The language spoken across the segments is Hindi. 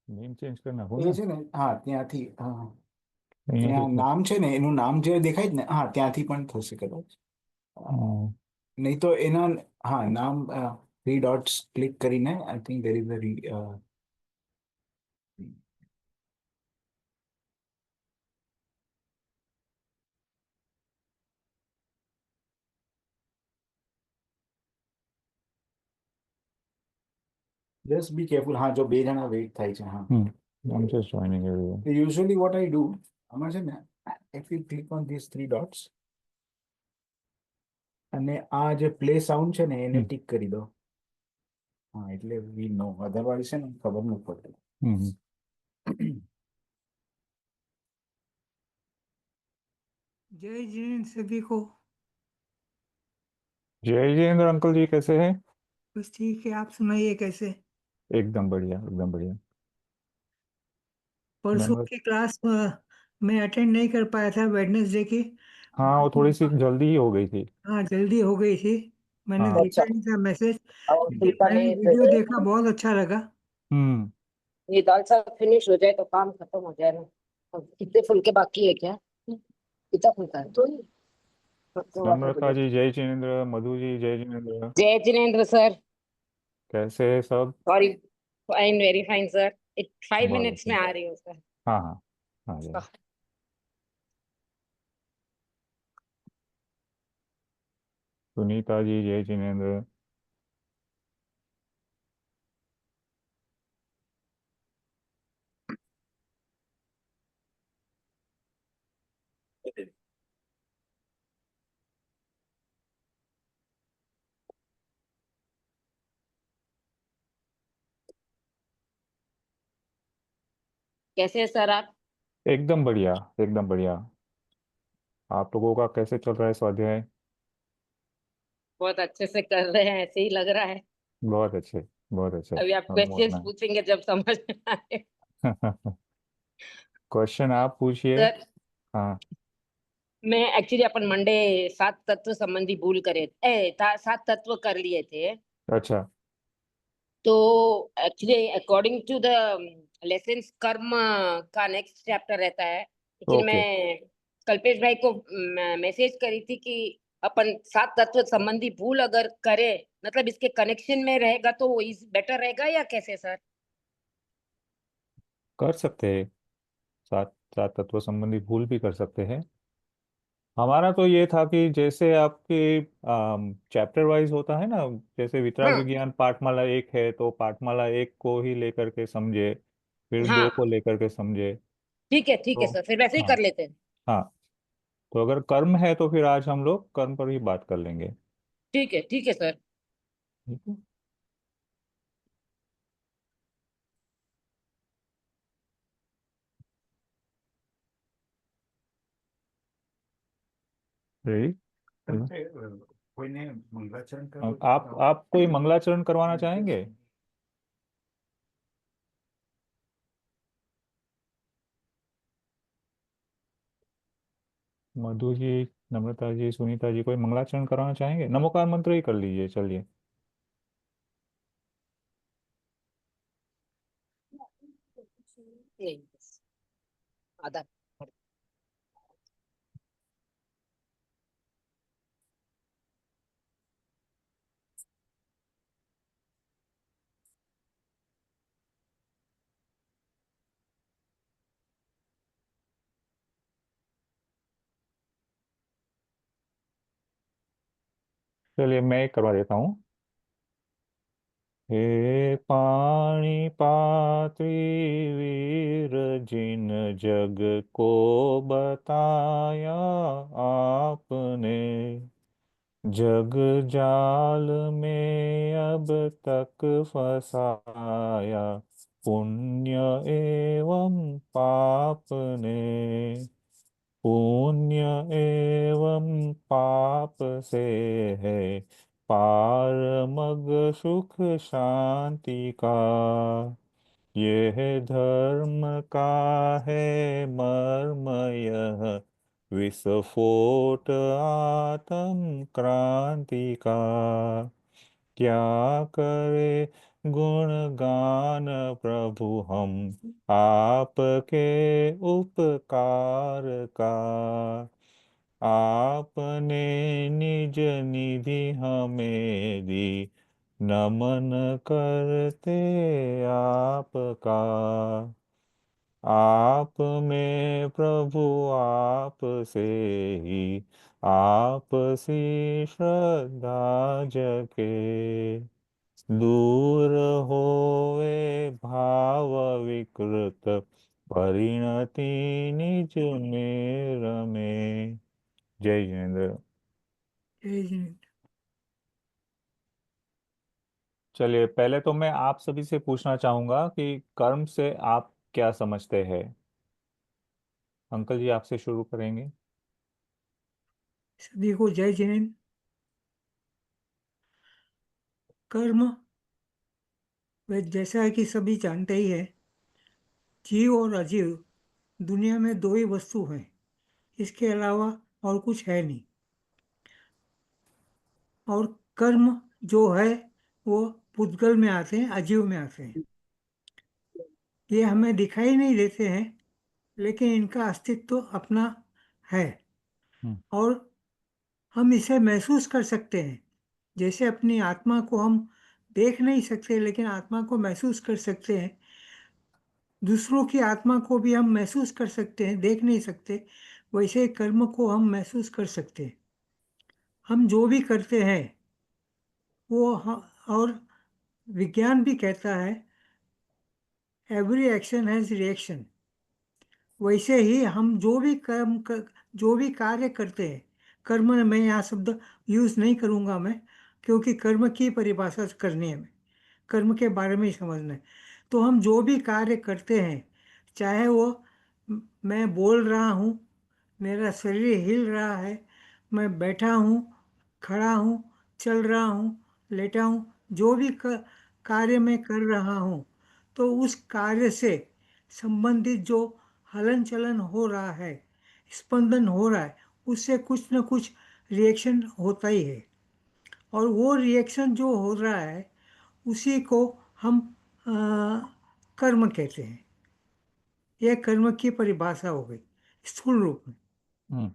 નેમ ચેન્જ કરી નાખું એ ને. છે ને, હા ત્યાંથી, હા અહીંયાથી ત્યાં જ. નામ છે ને, એનું નામ જે દેખાય જ ને, હા ત્યાંથી પણ થશે કદાચ. હમ. નહીં તો એના, હા નામ, થ્રી ડોટ્સ ક્લિક કરીને I think there is just be careful. હા જો બે જણા વેઇટ થાય છે, હા. Hmm. I'm just joining everyone. Usually what I do, આમાં છે ને, if you click on this three dots અને આ જે પ્લે સાઉન્ડ છે ને એને Hmm. ટિક કરી દો. હા એટલે વી નો, અધરવાઇઝ છે ને ખબર નથી પડતી. Hmm. जय जैन सभी को। जय जितेंद्र अंकल जी, कैसे हैं? बस ठीक है, आप सुनाइए कैसे। एकदम बढ़िया, एकदम बढ़िया। परसों नम्र की क्लास मैं अटेंड नहीं कर पाया था, वेडनेसडे की। हाँ, वो बाकी थोड़ी सी जल्दी ही हो गई थी। हाँ, जल्दी हो गई थी। मैंने हाँ। देखा अच्छा। नहीं था मैसेज, और लेकिन गीता मैंने ने वीडियो देखा, बहुत अच्छा लगा। हम्म। ये दाल चावल फिनिश हो जाए तो काम खत्म हो जाए ना। अब कितने फुलके बाकी है क्या? कितना फुलका है तो नम्रता जी जय जितेंद्र, मधु जी जय जितेंद्र। जय जिनेन्द्र सर। कैसे है सब? Sorry. Fine, very fine sir. 5 minutes बहुत में अच्छा। आ रही हूँ सर। हाँ हाँ। हाँ जी। सुनीता जी जय जितेंद्र। कैसे है सर आप? एकदम बढ़िया, एकदम बढ़िया। आप लोगों का कैसे चल रहा है स्वाध्याय? बहुत अच्छे से कर रहे हैं, ऐसे ही लग रहा है। बहुत अच्छे, बहुत अच्छे। अभी आप क्वेश्चंस अनुमोदना पूछेंगे जब समझ में आए। है। क्वेश्चन आप पूछिए। सर, हाँ। मैं एक्चुअली अपन मंडे सात तत्व संबंधी भूल करे सात तत्व कर लिए थे। अच्छा। तो actually according to the lessons कर्म का नेक्स्ट चैप्टर रहता है, लेकिन ओके। मैं कल्पेश भाई को मैसेज करी थी कि अपन सात तत्व संबंधी भूल अगर करें, मतलब इसके कनेक्शन में रहेगा तो वो इज बेटर रहेगा या कैसे सर? कर सकते हैं। सात सात तत्व संबंधी भूल भी कर सकते हैं। हमारा तो ये था कि जैसे आपके चैप्टर वाइज होता है ना, जैसे वितराग हाँ विज्ञान पाठमाला एक है तो पाठमाला एक को ही लेकर के समझे, फिर दो को हाँ, लेकर के समझे। ठीक है तो सर, फिर वैसे ही हाँ। कर लेते हैं। हाँ। तो अगर कर्म है तो फिर आज हम लोग कर्म पर ही बात कर लेंगे। ठीक है सर। ठीक है। रेडी। કોઈને મંગલાચરણ કરવું अब છે તો आप कोई मंगलाचरण करवाना चाहेंगे? मधु जी, नम्रता जी, सुनीता जी, कोई मंगलाचरण कराना चाहेंगे? नमोकार मंत्र ही कर लीजिए, चलिए। नहीं, आधा। चलिए मैं करवा देता हूँ। हे पाणिपात्री वीर, जिन जग को बताया आपने, जग जाल में अब तक फसाया, पुण्य एवं पाप ने, पुण्य एवं पाप से है पार मग सुख शांति का, यह धर्म का है मर्म, यह विस्फोट आत्म क्रांति का। क्या करे गुणगान प्रभु हम आपके उपकार का। आपने निज निधि हमें दी, नमन करते आपका। आप में प्रभु आप से ही, आप सी श्रद्धा जगे। दूर होवे भाव विकृत, परिणति निज में रमे। जय जिनेन्द्र। जय जिनेन्द्र। चलिए, पहले तो मैं आप सभी से पूछना चाहूंगा कि कर्म से आप क्या समझते हैं। अंकल जी, आपसे शुरू करेंगे। सभी को जय जिनेन्द्र। कर्म, वे जैसा है कि सभी जानते ही है, जीव और अजीव दुनिया में दो ही वस्तु हैं, इसके अलावा और कुछ है नहीं। और कर्म जो है वो पुद्गल में आते हैं, अजीव में आते हैं। ये हमें दिखाई नहीं देते हैं, लेकिन इनका अस्तित्व तो अपना है हम्म। और हम इसे महसूस कर सकते हैं। जैसे अपनी आत्मा को हम देख नहीं सकते, लेकिन आत्मा को महसूस कर सकते हैं। दूसरों की आत्मा को भी हम महसूस कर सकते हैं, देख नहीं सकते। वैसे कर्म को हम महसूस कर सकते हैं। हम जो भी करते हैं और विज्ञान भी कहता है एवरी एक्शन हैज रिएक्शन। वैसे ही हम जो भी कार्य करते हैं, कर्म में मैं यहाँ शब्द यूज नहीं करूँगा मैं, क्योंकि कर्म की परिभाषा करनी है, कर्म के बारे में ही समझना है। तो हम जो भी कार्य करते हैं, चाहे वो मैं बोल रहा हूँ, मेरा शरीर हिल रहा है, मैं बैठा हूँ, खड़ा हूँ, चल रहा हूँ, लेटा हूँ, जो भी कार्य मैं कर रहा हूँ, तो उस कार्य से संबंधित जो हलन चलन हो रहा है, स्पंदन हो रहा है, उससे कुछ न कुछ रिएक्शन होता ही है। और वो रिएक्शन जो हो रहा है उसी को हम अ, कर्म कहते हैं। यह कर्म की परिभाषा हो गई स्थूल रूप में।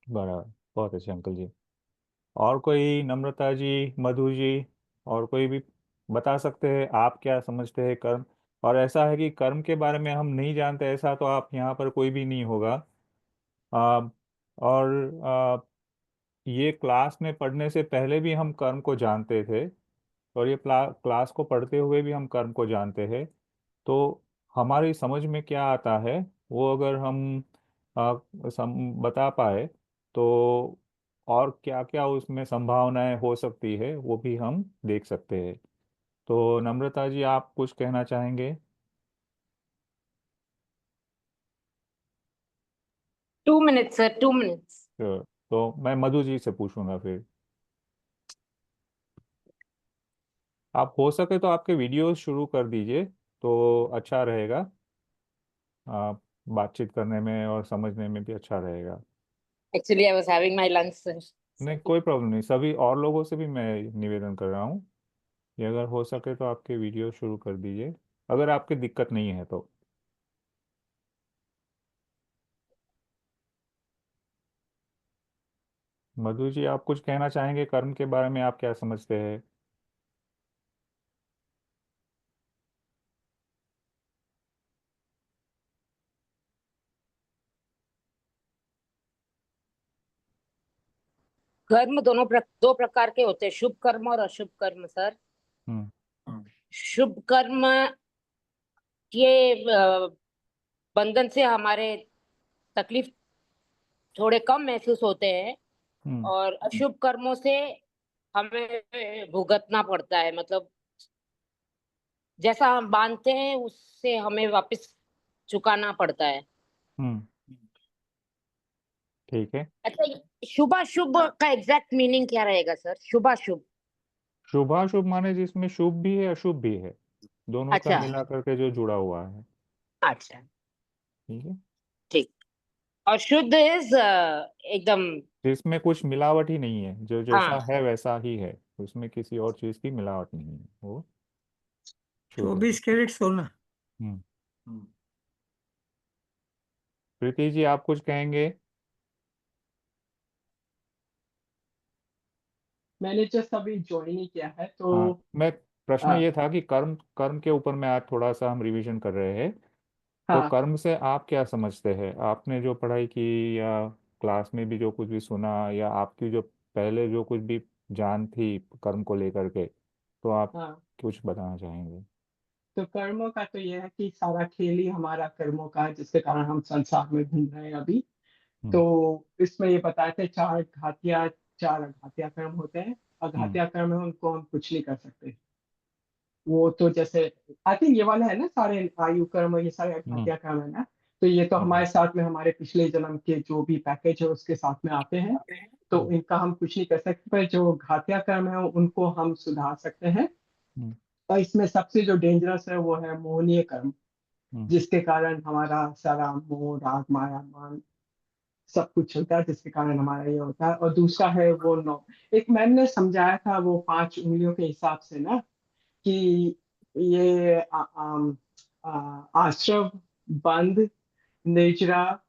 बराबर, बहुत अच्छे अंकल जी। और कोई, नम्रता जी, मधु जी, और कोई भी बता सकते हैं आप क्या समझते हैं कर्म। और ऐसा है कि कर्म के बारे में हम नहीं जानते, ऐसा तो आप यहाँ पर कोई भी नहीं होगा। आ, और ये क्लास में पढ़ने से पहले भी हम कर्म को जानते थे, और ये क्लास को पढ़ते हुए भी हम कर्म को जानते हैं। तो हमारी समझ में क्या आता है, वो अगर हम बता पाए, तो और क्या क्या उसमें संभावनाएं हो सकती है वो भी हम देख सकते हैं। तो नम्रता जी, आप कुछ कहना चाहेंगे। 2 minutes सर, 2 minutes। तो मैं मधु जी से पूछूंगा फिर। आप हो सके तो आपके वीडियोस शुरू कर दीजिए, तो अच्छा रहेगा। आप बातचीत करने में और समझने में भी अच्छा रहेगा। Actually I was having my lunch sir. नहीं, कोई प्रॉब्लम नहीं, सभी और लोगों से भी मैं निवेदन कर रहा हूँ, ये अगर हो सके तो आपके वीडियो शुरू कर दीजिए, अगर आपकी दिक्कत नहीं है तो। मधु जी, आप कुछ कहना चाहेंगे कर्म के बारे में, आप क्या समझते हैं। कर्म दो प्रकार के होते हैं, शुभ कर्म और अशुभ कर्म सर। हम्म। शुभ कर्म के बंधन से हमारे तकलीफ थोड़े कम महसूस होते हैं, हम्म। और अशुभ कर्मों से हमें भुगतना पड़ता है। मतलब जैसा हम बांधते हैं उससे हमें वापस चुकाना पड़ता है। हम्म। ठीक है। अच्छा, शुभाशुभ का एग्जैक्ट मीनिंग क्या रहेगा सर? शुभाशुभ। शुभाशुभ माने जिसमें शुभ भी है अशुभ भी है, दोनों का अच्छा। मिला करके जो जुड़ा हुआ है। अच्छा। ठीक है। ठीक। और शुद्ध इज एकदम। जिसमें कुछ मिलावट ही नहीं है, जो हाँ। जैसा है वैसा ही है। उसमें किसी और चीज़ की मिलावट नहीं है, वो शुद्ध है। 24 कैरेट सोना। हम्म। हम्म। प्रीति जी, आप कुछ कहेंगे? मैंने जस्ट अभी ज्वाइन ही किया है तो हाँ, मैं प्रश्न आ, ये था कि कर्म कर्म के ऊपर में आज थोड़ा सा हम रिवीजन कर रहे हैं। तो हाँ कर्म से आप क्या समझते हैं? आपने जो पढ़ाई की या क्लास में भी जो कुछ भी सुना, या आपकी जो पहले जो कुछ भी जान थी कर्म को लेकर के, तो आप हाँ। कुछ बताना चाहेंगे? तो कर्मों का तो ये है कि सारा खेल ही हमारा कर्मों का है, जिसके कारण हम संसार में घूम रहे हैं अभी। हम्म। तो इसमें ये बताए थे चार अघातिया कर्म होते हैं। हम्म। अघातिया कर्म है, उनको हम कुछ नहीं कर सकते। वो तो जैसे आई थिंक ये वाला है ना, सारे आयु कर्म ये सारे हम्म। अघातिया कर्म है ना। तो ये तो हम्म। हमारे साथ में हमारे पिछले जन्म के जो भी पैकेज है उसके साथ में आते हैं। तो हम्म। इनका हम कुछ नहीं कर सकते, पर जो घातिया कर्म है उनको हम सुधार सकते हैं। हम्म। और इसमें सबसे जो डेंजरस है वो है मोहनीय कर्म, हम्म। जिसके कारण हमारा सारा मोह राग माया मान सब कुछ होता है, जिसके कारण हमारा ये होता है। और दूसरा है वो नौ, एक मैम ने समझाया था वो 5 उंगलियों के हिसाब से ना, कि ये आश्रव, बंध, निजरा,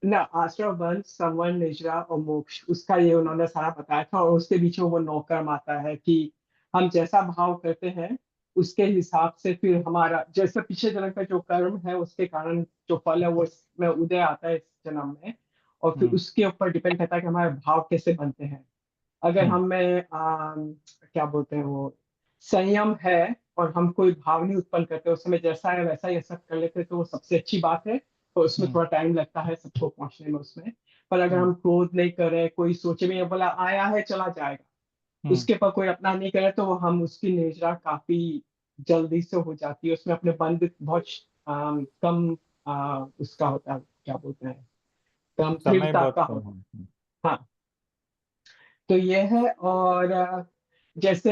ना आश्रव, बंध, संवर, निजरा और मोक्ष, उसका ये उन्होंने सारा बताया था। और उसके बीच में वो नौ कर्म आता है कि हम जैसा भाव करते हैं उसके हिसाब से फिर हमारा जैसे पिछले जन्म का जो कर्म है उसके कारण जो फल है वो इसमें उदय आता है इस जन्म में। और फिर हम्म। उसके ऊपर डिपेंड करता है कि हमारे भाव कैसे बनते हैं। अगर हम्म। हम में क्या बोलते हैं वो संयम है और हम कोई भाव नहीं उत्पन्न करते, उस समय जैसा है वैसा ही सब कर लेते, तो वो सबसे अच्छी बात है। तो उसमें हम्म। थोड़ा टाइम लगता है सबको पहुंचने में उसमें। पर अगर हम्म। हम क्रोध नहीं करें, कोई सोचे में ये बोला आया है चला जाएगा, हम्म। उसके पर कोई अपना नहीं करे, तो हम उसकी निजरा काफी जल्दी से हो जाती है। उसमें अपने बंद बहुत कम उसका होता है, क्या बोलते हैं, कम समय दृढ़ता बहुत का कम होता है। है। हाँ। तो ये है। और जैसे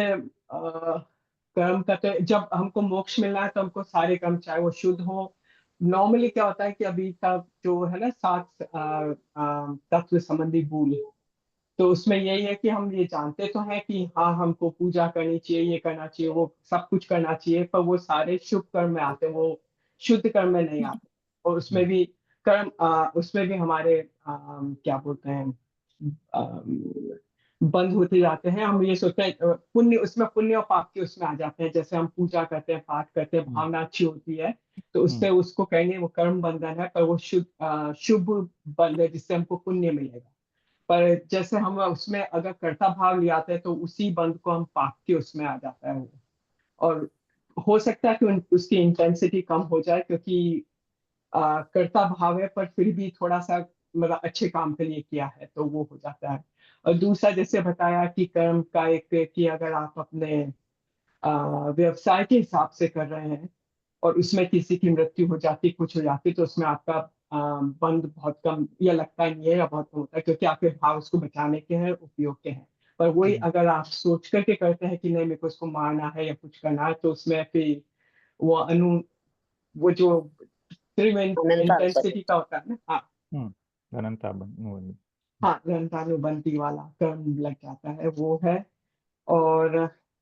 कर्म का तो जब हमको मोक्ष मिलना है तो हमको सारे कर्म चाहे वो शुद्ध हो। नॉर्मली क्या होता है कि अभी तक जो है ना 7 तत्व संबंधी भूल, तो उसमें यही है कि हम ये जानते तो हैं कि हाँ हमको पूजा करनी चाहिए, ये करना चाहिए, वो सब कुछ करना चाहिए, पर वो सारे शुभ कर्म में आते हैं, वो शुद्ध कर्म में नहीं आते। और उसमें हम्म। भी उसमें भी हमारे क्या बोलते हैं बंद होते जाते हैं। हम ये सोचते हैं पुण्य, उसमें पुण्य और पाप के उसमें आ जाते हैं। जैसे हम पूजा करते हैं, पाठ करते हैं, हम्म। भावना अच्छी होती है, तो हम्म। उससे उसको कहेंगे वो कर्म बंधन है, पर वो शुभ बंध है जिससे हमको पुण्य मिलेगा। पर जैसे हम उसमें अगर कर्ता भाव ले आते हैं तो उसी बंध को हम पाप के उसमें आ जाता है वो। और हो सकता है कि उसकी इंटेंसिटी कम हो जाए, क्योंकि कर्ता भाव है पर फिर भी थोड़ा सा मतलब अच्छे काम के लिए किया है, तो वो हो जाता है। और दूसरा जैसे बताया कि कर्म का एक, कि अगर आप अपने व्यवसाय के हिसाब से कर रहे हैं और उसमें किसी की मृत्यु हो जाती, कुछ हो जाती, तो उसमें आपका बंद बहुत कम या लगता ही नहीं है या बहुत कम होता है, क्योंकि आपके भाव उसको बचाने के हैं, उपयोग के हैं। पर वही हम्म। अगर आप सोच करके करते हैं कि नहीं मेरे को इसको मारना है या कुछ करना है, तो उसमें फिर वो वो जो अनंत आत्मा। इंटेंसिटी का होता है ना, हाँ। अनंता बन। हाँ, ग्रंथानुबंधी वाला कर्म लग जाता है, वो है। और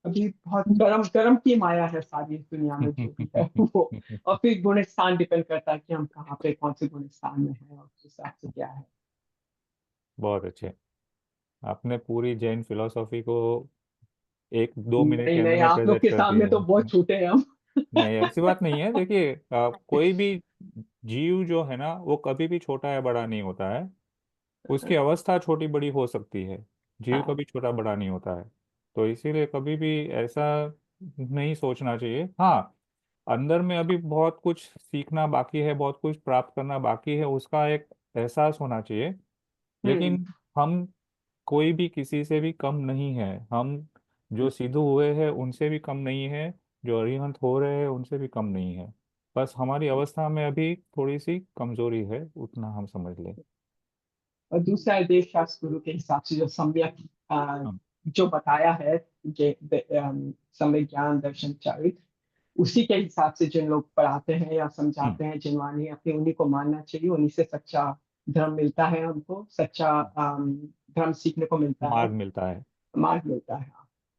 अभी बहुत कर्म कर्म की माया है सारी इस दुनिया में जो भी है वो। और फिर गुण स्थान डिपेंड करता है कि हम कहाँ पे कौन से गुण स्थान में हैं और उस हिसाब से क्या है। बहुत अच्छे। आपने पूरी जैन फिलोसॉफी को 1-2 मिनट के नहीं अंदर नहीं, में आप लोग प्रेजेंट के कर सामने दिया तो बहुत है। छोटे हैं हम। नहीं, ऐसी बात नहीं है। देखिए, कोई भी जीव जो है ना, वो कभी भी छोटा या बड़ा नहीं होता है। उसकी अवस्था छोटी बड़ी हो सकती है। जीव हाँ। कभी छोटा बड़ा नहीं होता है। तो इसीलिए कभी भी ऐसा नहीं सोचना चाहिए। हाँ, अंदर में अभी बहुत कुछ सीखना बाकी है, बहुत कुछ प्राप्त करना बाकी है, उसका एक एहसास होना चाहिए। हम्म। लेकिन हम कोई भी किसी से भी कम नहीं है। हम जो सिद्धू हुए हैं उनसे भी कम नहीं है, जो अरिहंत हो रहे हैं उनसे भी कम नहीं है। बस हमारी अवस्था में अभी थोड़ी सी कमजोरी है, उतना हम समझ लें। और दूसरा है देश शास्त्र गुरु के हिसाब से जो सम्यक हाँ। जो बताया है, सम्यक ज्ञान दर्शन चरित्र, उसी के हिसाब से जिन लोग पढ़ाते हैं या हम्म। समझाते हैं, जिनवानी अपनी, उन्हीं को मानना चाहिए। उन्हीं से सच्चा धर्म मिलता है, हमको सच्चा धर्म सीखने को मिलता है, मार्ग मिलता है। मार्ग मिलता है।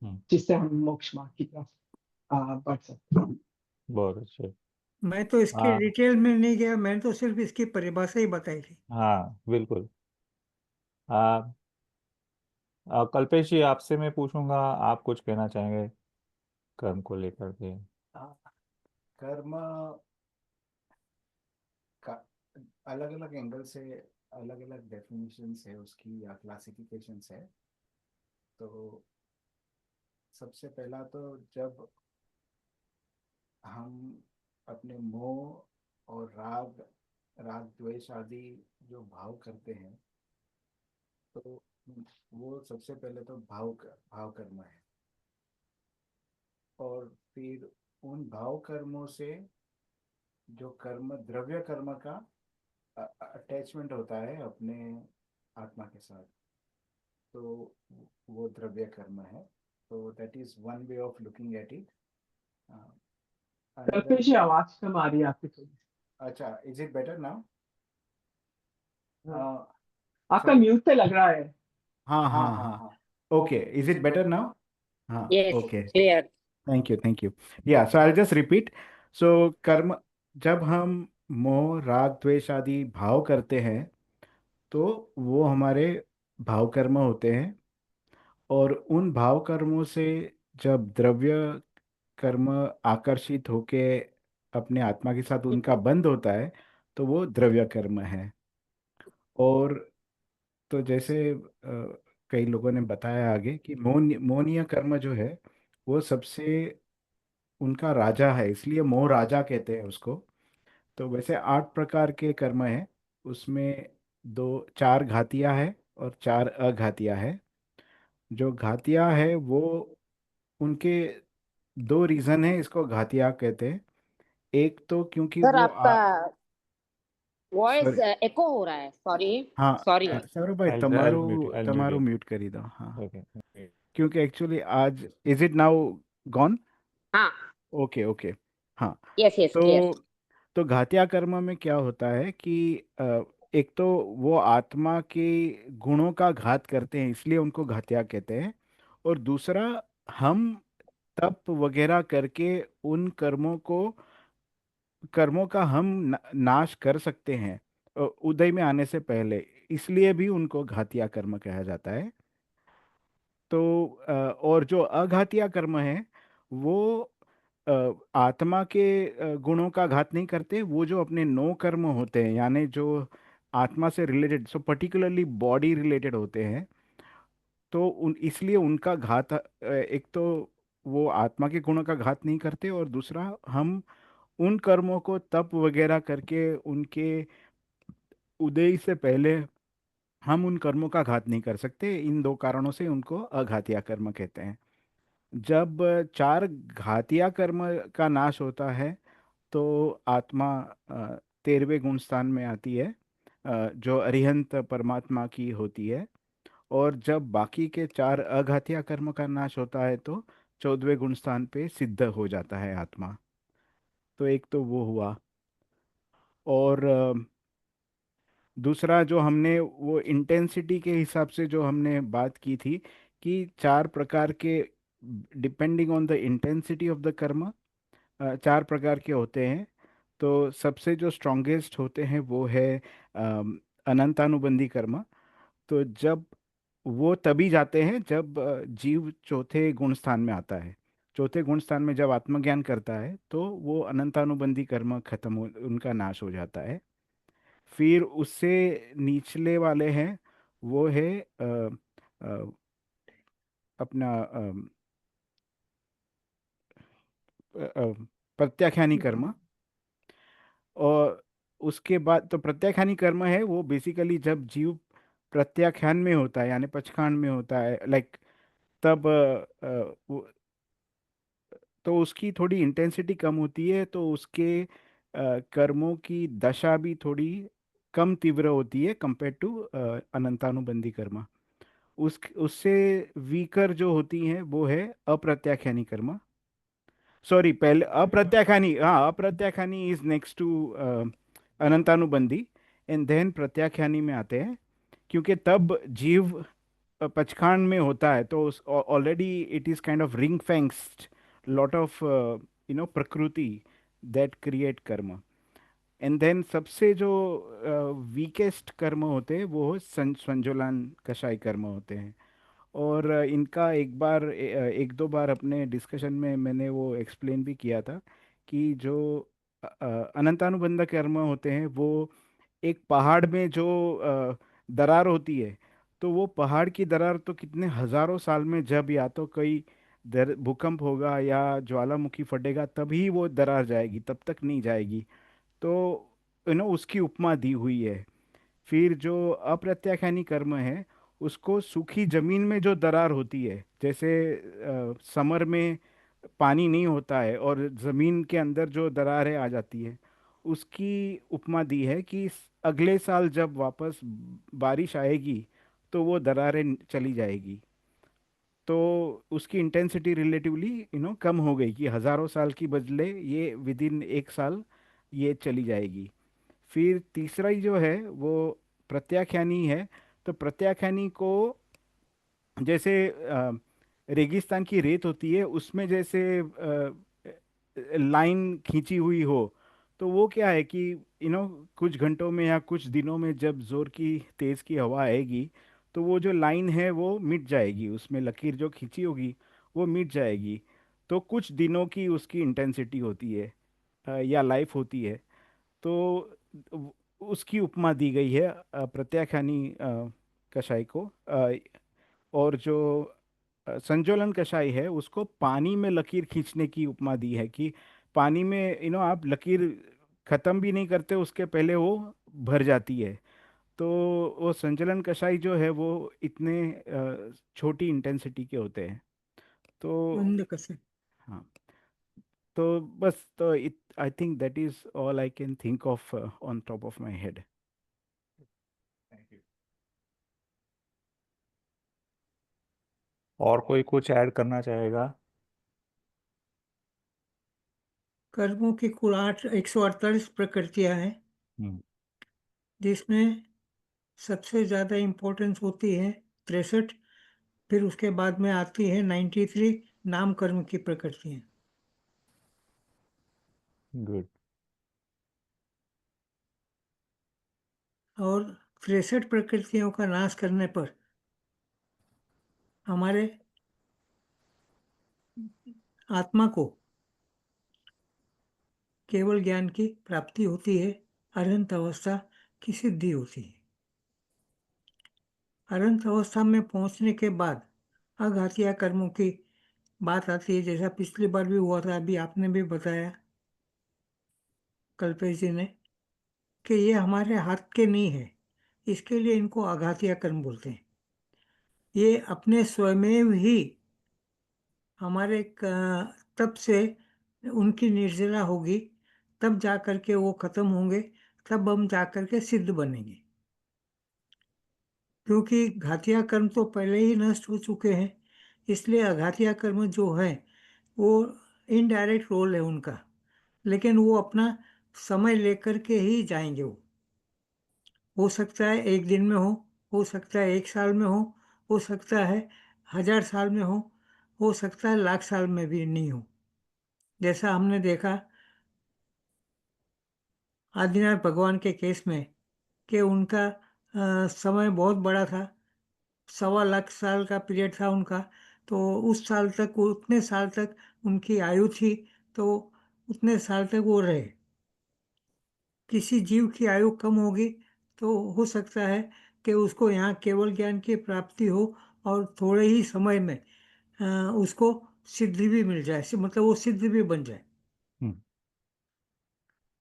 जिससे हम मोक्ष मार्ग की तरफ बढ़ सकते हैं। बहुत अच्छे। मैं तो इसके हाँ डिटेल में नहीं गया, मैंने तो सिर्फ इसकी परिभाषा ही बताई थी। हाँ बिल्कुल। आ, कल्पेश जी, आपसे मैं पूछूंगा, आप कुछ कहना चाहेंगे कर्म को लेकर के? हाँ, कर्म का अलग अलग एंगल से अलग अलग डेफिनेशंस है उसकी या क्लासिफिकेशंस है। तो सबसे पहला तो जब हम अपने मोह और राग राग द्वेष आदि जो भाव करते हैं, तो वो सबसे पहले तो भाव कर्म है। और फिर उन भाव कर्मों से जो कर्म द्रव्य कर्म का अटैचमेंट होता है अपने आत्मा के साथ, तो वो द्रव्य कर्म है। तो that is one way of looking at it. Kalpesh another. जी, आवाज कम आ रही है आपकी थोड़ी। अच्छा, इज इट बेटर नाउ? हाँ, आपका म्यूट पे लग रहा है। हाँ हाँ हाँ हाँ। Okay, is it better now? हाँ। Yes, okay, clear. Thank you thank you. Yeah so I just repeat. सो कर्म, जब हम मोह राग द्वेष आदि भाव करते हैं, तो वो हमारे भाव कर्म होते हैं। और उन भाव कर्मों से जब द्रव्य कर्म आकर्षित होके अपने आत्मा के साथ उनका बंध होता है, तो वो द्रव्य कर्म है। और तो जैसे कई लोगों ने बताया आगे कि मोहनीय कर्म जो है, वो सबसे उनका राजा है, इसलिए मोह राजा कहते हैं उसको। तो वैसे 8 प्रकार के कर्म है, उसमें दो चार घातिया है और चार अघातिया है। जो घातिया है वो, उनके दो रीजन है इसको घातिया कहते हैं। एक तो क्योंकि सर, वो आपका वॉइस सॉरी। एको हो रहा है, सॉरी। हाँ सॉरी। हाँ, सौरभ भाई, आई म्यूट, आई म्यूट तमारो इट। म्यूट कर ही दो। हाँ, ओके। क्योंकि एक्चुअली आज, इज इट नाउ गॉन? हाँ। Okay okay. हाँ। Yes yes, clear. तो घातिया कर्म में क्या होता है कि एक तो वो आत्मा के गुणों का घात करते हैं, इसलिए उनको घातिया कहते हैं। और दूसरा, हम तप वगैरह करके उन कर्मों का हम नाश कर सकते हैं उदय में आने से पहले, इसलिए भी उनको घातिया कर्म कहा जाता है। तो और जो अघातिया कर्म है, वो आत्मा के गुणों का घात नहीं करते। वो जो अपने नो कर्म होते हैं, यानी जो आत्मा से related, so particularly body related होते हैं, तो उन इसलिए उनका घात एक तो वो आत्मा के गुणों का घात नहीं करते, और दूसरा हम उन कर्मों को तप वगैरह करके उनके उदय से पहले हम उन कर्मों का घात नहीं कर सकते। इन दो कारणों से उनको अघातिया कर्म कहते हैं। जब चार घातिया कर्म का नाश होता है, तो आत्मा 13वें गुण स्थान में आती है, जो अरिहंत परमात्मा की होती है। और जब बाकी के चार अघातिया कर्म का नाश होता है, तो 14वें गुण स्थान पे सिद्ध हो जाता है आत्मा। तो एक तो वो हुआ। और दूसरा जो हमने वो इंटेंसिटी के हिसाब से जो हमने बात की थी, कि 4 प्रकार के, depending on the intensity of the कर्म, 4 प्रकार के होते हैं। तो सबसे जो स्ट्रॉन्गेस्ट होते हैं वो है अनंतानुबंधी कर्म। तो जब वो तभी जाते हैं जब जीव चौथे गुण स्थान में आता है। चौथे गुण स्थान में जब आत्मज्ञान करता है, तो वो अनंतानुबंधी कर्म खत्म हो, उनका नाश हो जाता है। फिर उससे निचले वाले हैं, वो है अ, अपना प्रत्याख्यानी कर्म। और उसके बाद तो प्रत्याख्यानी कर्म है, वो बेसिकली जब जीव प्रत्याख्यान में होता है, यानी पचखांड में होता है, लाइक तब तो उसकी थोड़ी इंटेंसिटी कम होती है, तो उसके कर्मों की दशा भी थोड़ी कम तीव्र होती है कंपेयर टू अनंतानुबंधी कर्म। उससे वीकर जो होती हैं वो है अप्रत्याख्यानी कर्म। सॉरी, पहले अप्रत्याख्यानी, हाँ, अप्रत्याख्यानी इज नेक्स्ट टू अनंतानुबंधी, एंड देन प्रत्याख्यानी में आते हैं। क्योंकि तब जीव पचखान में होता है, तो already it is kind of ring fenced lot of प्रकृति दैट क्रिएट कर्म। एंड देन सबसे जो वीकेस्ट कर्म होते हैं वो संजोलान कषाय कर्म होते हैं। और इनका एक बार एक दो बार अपने डिस्कशन में मैंने वो एक्सप्लेन भी किया था कि जो अनंतानुबंध कर्म होते हैं वो एक पहाड़ में जो दरार होती है, तो वो पहाड़ की दरार तो कितने हजारों साल में जब या तो कोई भूकंप होगा या ज्वालामुखी फटेगा तभी वो दरार जाएगी, तब तक नहीं जाएगी। तो उसकी उपमा दी हुई है। फिर जो अप्रत्याख्यानी कर्म है उसको सूखी जमीन में जो दरार होती है, जैसे समर में पानी नहीं होता है और जमीन के अंदर जो दरारें आ जाती है, उसकी उपमा दी है कि अगले साल जब वापस बारिश आएगी तो वो दरारें चली जाएगी। तो उसकी इंटेंसिटी रिलेटिवली कम हो गई कि हजारों साल की बदले ये विद इन एक साल ये चली जाएगी। फिर तीसरा ही जो है वो प्रत्याख्यानी है। तो प्रत्याख्यानी को जैसे रेगिस्तान की रेत होती है उसमें जैसे लाइन खींची हुई हो, तो वो क्या है कि कुछ घंटों में या कुछ दिनों में जब जोर की तेज की हवा आएगी तो वो जो लाइन है वो मिट जाएगी, उसमें लकीर जो खींची होगी वो मिट जाएगी। तो कुछ दिनों की उसकी इंटेंसिटी होती है या लाइफ होती है। तो व- उसकी उपमा दी गई है प्रत्याख्यानी कषाय को। और जो संजोलन कषाय है उसको पानी में लकीर खींचने की उपमा दी है कि पानी में आप लकीर खत्म भी नहीं करते उसके पहले वो भर जाती है। तो वो संचलन कषाय जो है वो इतने छोटी इंटेंसिटी के होते हैं। तो मंद कसर। हाँ, तो बस तो it I think that is all I can think of on top of my head. Thank you. और कोई कुछ ऐड करना चाहेगा? कर्मों की कुल 148 प्रकृतियां हैं, हम्म। जिसमें सबसे ज़्यादा इम्पोर्टेंस होती है 63। फिर उसके बाद में आती है 93 नाम कर्म की प्रकृतियां। गुड। और 63 प्रकृतियों का नाश करने पर हमारे आत्मा को केवल ज्ञान की प्राप्ति होती है, अनंत अवस्था की सिद्धि होती है। अनंत अवस्था में पहुंचने के बाद अघातिया कर्मों की बात आती है, जैसा पिछली बार भी हुआ था, अभी आपने भी बताया कल्पेश जी ने, कि ये हमारे हाथ के नहीं है, इसके लिए इनको आघातिया कर्म बोलते हैं। ये अपने स्वयं ही हमारे तप से उनकी निर्जला होगी, तब जा कर के वो खत्म होंगे, तब हम जा कर के सिद्ध बनेंगे। क्योंकि घातिया कर्म तो पहले ही नष्ट हो चुके हैं, इसलिए अघातिया कर्म जो है वो इनडायरेक्ट रोल है उनका, लेकिन वो अपना समय लेकर के ही जाएंगे। वो हो सकता है एक दिन में हो सकता है एक साल में हो सकता है 1000 साल में हो सकता है लाख साल में भी नहीं हो। जैसा हमने देखा आदिनाथ भगवान के केस में कि उनका समय बहुत बड़ा था, 1.25 लाख साल का पीरियड था उनका। तो उस साल तक, उतने साल तक उनकी आयु थी, तो उतने साल तक वो रहे। किसी जीव की आयु कम होगी तो हो सकता है कि उसको यहाँ केवल ज्ञान की प्राप्ति हो और थोड़े ही समय में उसको सिद्धि भी मिल जाए, मतलब वो सिद्ध भी बन जाए। हम्म।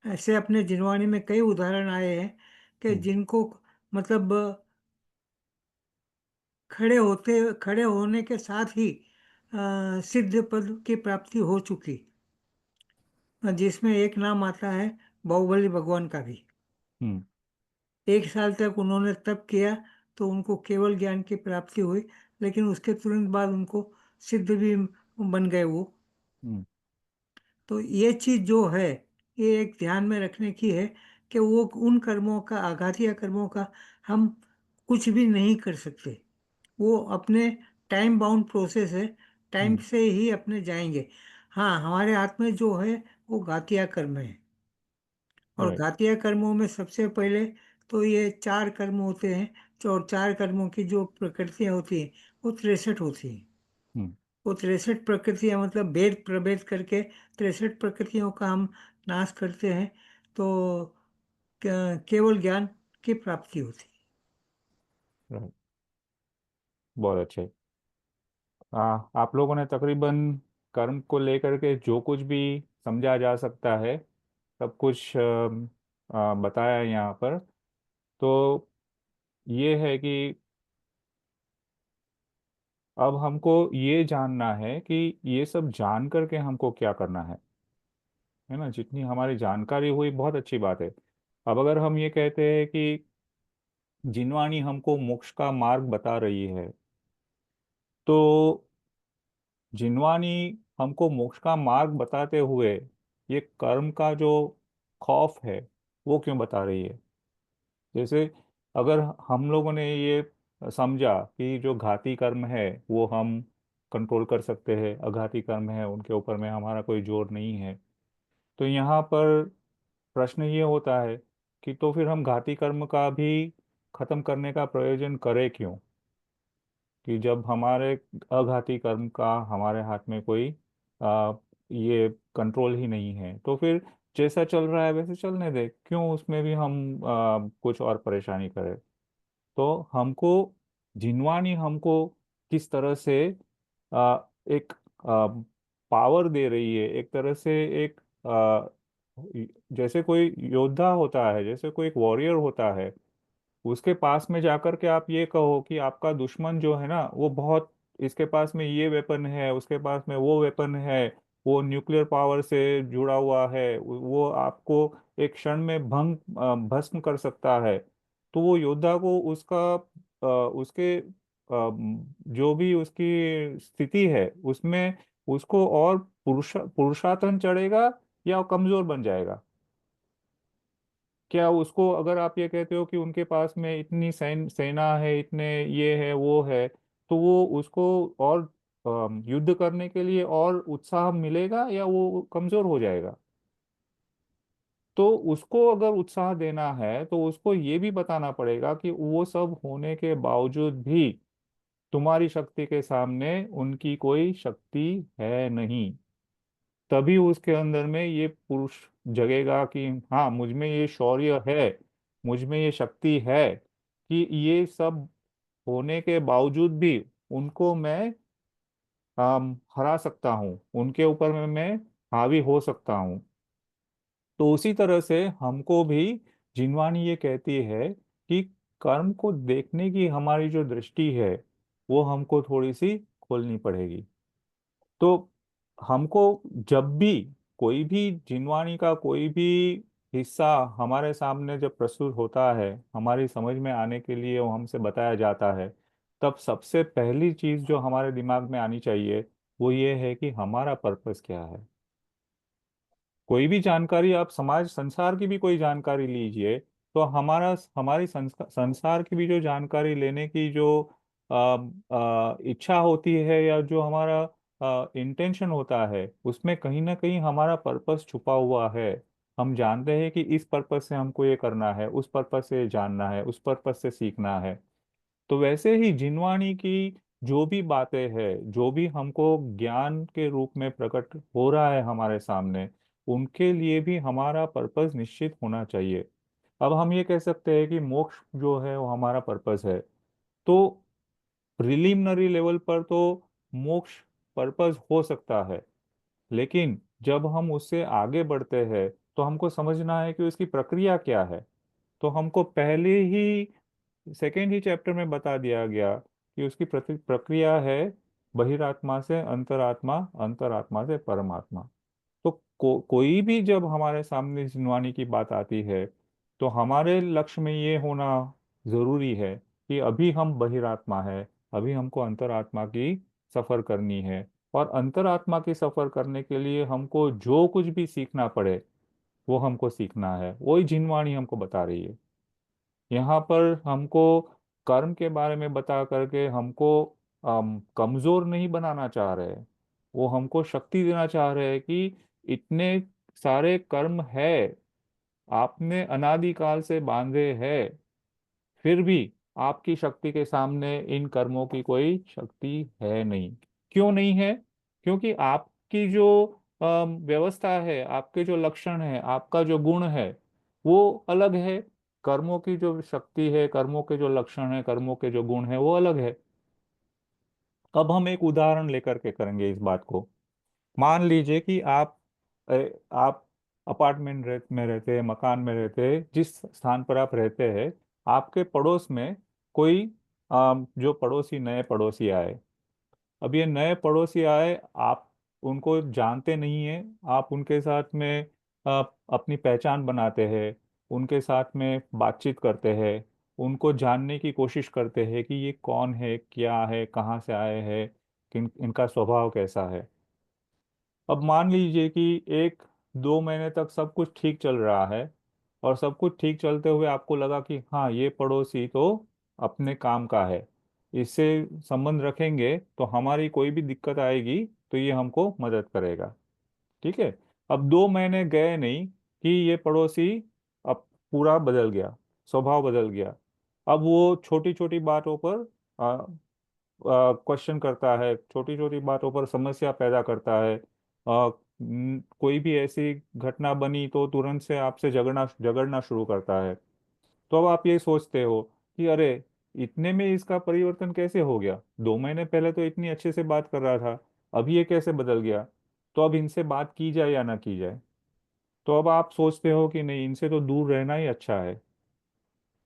ऐसे अपने जिनवाणी में कई उदाहरण आए हैं कि हम्म। जिनको मतलब खड़े होने के साथ ही सिद्ध पद की प्राप्ति हो चुकी, जिसमें एक नाम आता है बाहुबली भगवान का भी। हम्म। 1 साल तक उन्होंने तप किया तो उनको केवल ज्ञान की प्राप्ति हुई, लेकिन उसके तुरंत बाद उनको सिद्ध भी बन गए वो। हम्म। तो ये चीज जो है, ये एक ध्यान में रखने की है कि वो उन कर्मों का, आघातिया कर्मों का हम कुछ भी नहीं कर सकते। वो अपने टाइम बाउंड प्रोसेस है, टाइम हम्म। से ही अपने जाएंगे। हाँ, हमारे हाथ में जो है वो घातिया कर्म है। और राइट। घातिया कर्मों में सबसे पहले तो ये चार कर्म होते हैं। और चार कर्मों की जो प्रकृतियाँ होती हैं वो 63 होती हैं। हम्म। वो 63 प्रकृतियाँ मतलब भेद प्रभेद करके 63 प्रकृतियों का हम नाश करते हैं। तो केवल ज्ञान की प्राप्ति होती है। राइट। बहुत अच्छे। आप लोगों ने तकरीबन कर्म को लेकर के जो कुछ भी समझा जा सकता है सब कुछ बताया यहाँ पर। तो ये है कि अब हमको ये जानना है कि ये सब जान करके हमको क्या करना है ना। जितनी हमारी जानकारी हुई बहुत अच्छी बात है। अब अगर हम ये कहते हैं कि जिनवाणी हमको मोक्ष का मार्ग बता रही है, तो जिनवानी हमको मोक्ष का मार्ग बताते हुए ये कर्म का जो खौफ है वो क्यों बता रही है। जैसे अगर हम लोगों ने ये समझा कि जो घाती कर्म है वो हम कंट्रोल कर सकते हैं, अघाती कर्म है उनके ऊपर में हमारा कोई जोर नहीं है, तो यहाँ पर प्रश्न ये होता है कि तो फिर हम घाती कर्म का भी खत्म करने का प्रयोजन करें क्यों। कि जब हमारे अघाती कर्म का हमारे हाथ में कोई आ, ये कंट्रोल ही नहीं है, तो फिर जैसा चल रहा है वैसे चलने दे, क्यों उसमें भी हम कुछ और परेशानी करें। तो हमको जिनवानी हमको किस तरह से एक पावर दे रही है, एक तरह से एक जैसे कोई योद्धा होता है, जैसे कोई एक वॉरियर होता है, उसके पास में जाकर के आप ये कहो कि आपका दुश्मन जो है ना वो बहुत, इसके पास में ये वेपन है, उसके पास में वो वेपन है, वो न्यूक्लियर पावर से जुड़ा हुआ है, वो आपको एक क्षण में भस्म कर सकता है। तो वो योद्धा को उसका उसके जो भी उसकी स्थिति है उसमें उसको और पुरुषार्थन चढ़ेगा या कमजोर बन जाएगा। क्या उसको, अगर आप ये कहते हो कि उनके पास में इतनी सेना है, इतने ये है वो है, तो वो उसको और युद्ध करने के लिए और उत्साह मिलेगा या वो कमजोर हो जाएगा। तो उसको अगर उत्साह देना है तो उसको ये भी बताना पड़ेगा कि वो सब होने के बावजूद भी तुम्हारी शक्ति के सामने उनकी कोई शक्ति है नहीं। तभी उसके अंदर में ये पुरुष जगेगा कि हाँ मुझ में ये शौर्य है, मुझ में ये शक्ति है कि ये सब होने के बावजूद भी उनको मैं हरा सकता हूँ, उनके ऊपर में मैं हावी हो सकता हूँ। तो उसी तरह से हमको भी जिनवानी ये कहती है कि कर्म को देखने की हमारी जो दृष्टि है वो हमको थोड़ी सी खोलनी पड़ेगी। तो हमको जब भी कोई भी जिनवाणी का कोई भी हिस्सा हमारे सामने जब प्रस्तुत होता है, हमारी समझ में आने के लिए वो हमसे बताया जाता है, तब सबसे पहली चीज जो हमारे दिमाग में आनी चाहिए वो ये है कि हमारा पर्पस क्या है। कोई भी जानकारी आप समाज संसार की भी कोई जानकारी लीजिए, तो हमारी संसार की भी जो जानकारी लेने की जो इच्छा होती है या जो हमारा इंटेंशन होता है उसमें कहीं ना कहीं हमारा पर्पस छुपा हुआ है। हम जानते हैं कि इस पर्पस से हमको ये करना है, उस पर्पस से जानना है, उस पर्पस से सीखना है। तो वैसे ही जिनवाणी की जो भी बातें हैं, जो भी हमको ज्ञान के रूप में प्रकट हो रहा है हमारे सामने, उनके लिए भी हमारा पर्पस निश्चित होना चाहिए। अब हम ये कह सकते हैं कि मोक्ष जो है वो हमारा पर्पस है, तो प्रिलिमिनरी लेवल पर तो मोक्ष पर्पस हो सकता है, लेकिन जब हम उससे आगे बढ़ते हैं तो हमको समझना है कि उसकी प्रक्रिया क्या है। तो हमको पहले ही सेकेंड ही चैप्टर में बता दिया गया कि उसकी प्रक्रिया है बहिरात्मा से अंतरात्मा, अंतरात्मा से परमात्मा। तो कोई भी जब हमारे सामने जिनवानी की बात आती है तो हमारे लक्ष्य में ये होना जरूरी है कि अभी हम बहिरात्मा है, अभी हमको अंतरात्मा की सफर करनी है। और अंतरात्मा की सफर करने के लिए हमको जो कुछ भी सीखना पड़े वो हमको सीखना है, वही जिनवाणी हमको बता रही है। यहाँ पर हमको कर्म के बारे में बता करके हमको कमजोर नहीं बनाना चाह रहे। वो हमको शक्ति देना चाह रहे हैं कि इतने सारे कर्म है, आपने अनादिकाल से बांधे हैं, फिर भी आपकी शक्ति के सामने इन कर्मों की कोई शक्ति है नहीं। क्यों नहीं है? क्योंकि आपकी जो व्यवस्था है, आपके जो लक्षण है, आपका जो गुण है, वो अलग है। कर्मों की जो शक्ति है, कर्मों के जो लक्षण है, कर्मों के जो गुण है, वो अलग है। अब हम एक उदाहरण लेकर के करेंगे इस बात को। मान लीजिए कि आप में रहते हैं, मकान में रहते हैं, जिस स्थान पर आप रहते हैं, आपके पड़ोस में कोई जो पड़ोसी, नए पड़ोसी आए। अब ये नए पड़ोसी आए, आप उनको जानते नहीं हैं। आप उनके साथ में अपनी पहचान बनाते हैं, उनके साथ में बातचीत करते हैं, उनको जानने की कोशिश करते हैं कि ये कौन है, क्या है, कहाँ से आए हैं, किन इनका स्वभाव कैसा है। अब मान लीजिए कि 1-2 महीने तक सब कुछ ठीक चल रहा है, और सब कुछ ठीक चलते हुए आपको लगा कि हाँ, ये पड़ोसी तो अपने काम का है, इससे संबंध रखेंगे तो हमारी कोई भी दिक्कत आएगी तो ये हमको मदद करेगा। ठीक है। अब 2 महीने गए नहीं कि ये पड़ोसी अब पूरा बदल गया, स्वभाव बदल गया। अब वो छोटी छोटी बातों पर क्वेश्चन करता है, छोटी छोटी बातों पर समस्या पैदा करता है। कोई भी ऐसी घटना बनी तो तुरंत से आपसे झगड़ना झगड़ना शुरू करता है। तो अब आप ये सोचते हो कि अरे, इतने में इसका परिवर्तन कैसे हो गया? 2 महीने पहले तो इतनी अच्छे से बात कर रहा था, अभी ये कैसे बदल गया? तो अब इनसे बात की जाए या ना की जाए? तो अब आप सोचते हो कि नहीं, इनसे तो दूर रहना ही अच्छा है।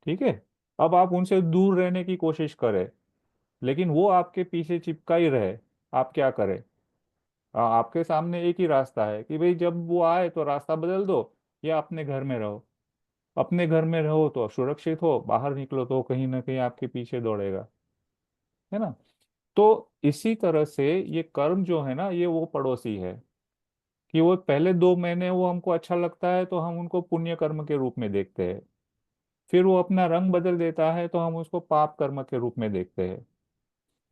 ठीक है। अब आप उनसे दूर रहने की कोशिश करें, लेकिन वो आपके पीछे चिपका ही रहे। आप क्या करें? आपके सामने एक ही रास्ता है कि भाई, जब वो आए तो रास्ता बदल दो, या अपने घर में रहो। अपने घर में रहो तो सुरक्षित हो, बाहर निकलो तो कहीं ना कहीं आपके पीछे दौड़ेगा। है ना? तो इसी तरह से ये कर्म जो है ना, ये वो पड़ोसी है कि वो पहले 2 महीने वो हमको अच्छा लगता है तो हम उनको पुण्य कर्म के रूप में देखते हैं। फिर वो अपना रंग बदल देता है तो हम उसको पाप कर्म के रूप में देखते हैं।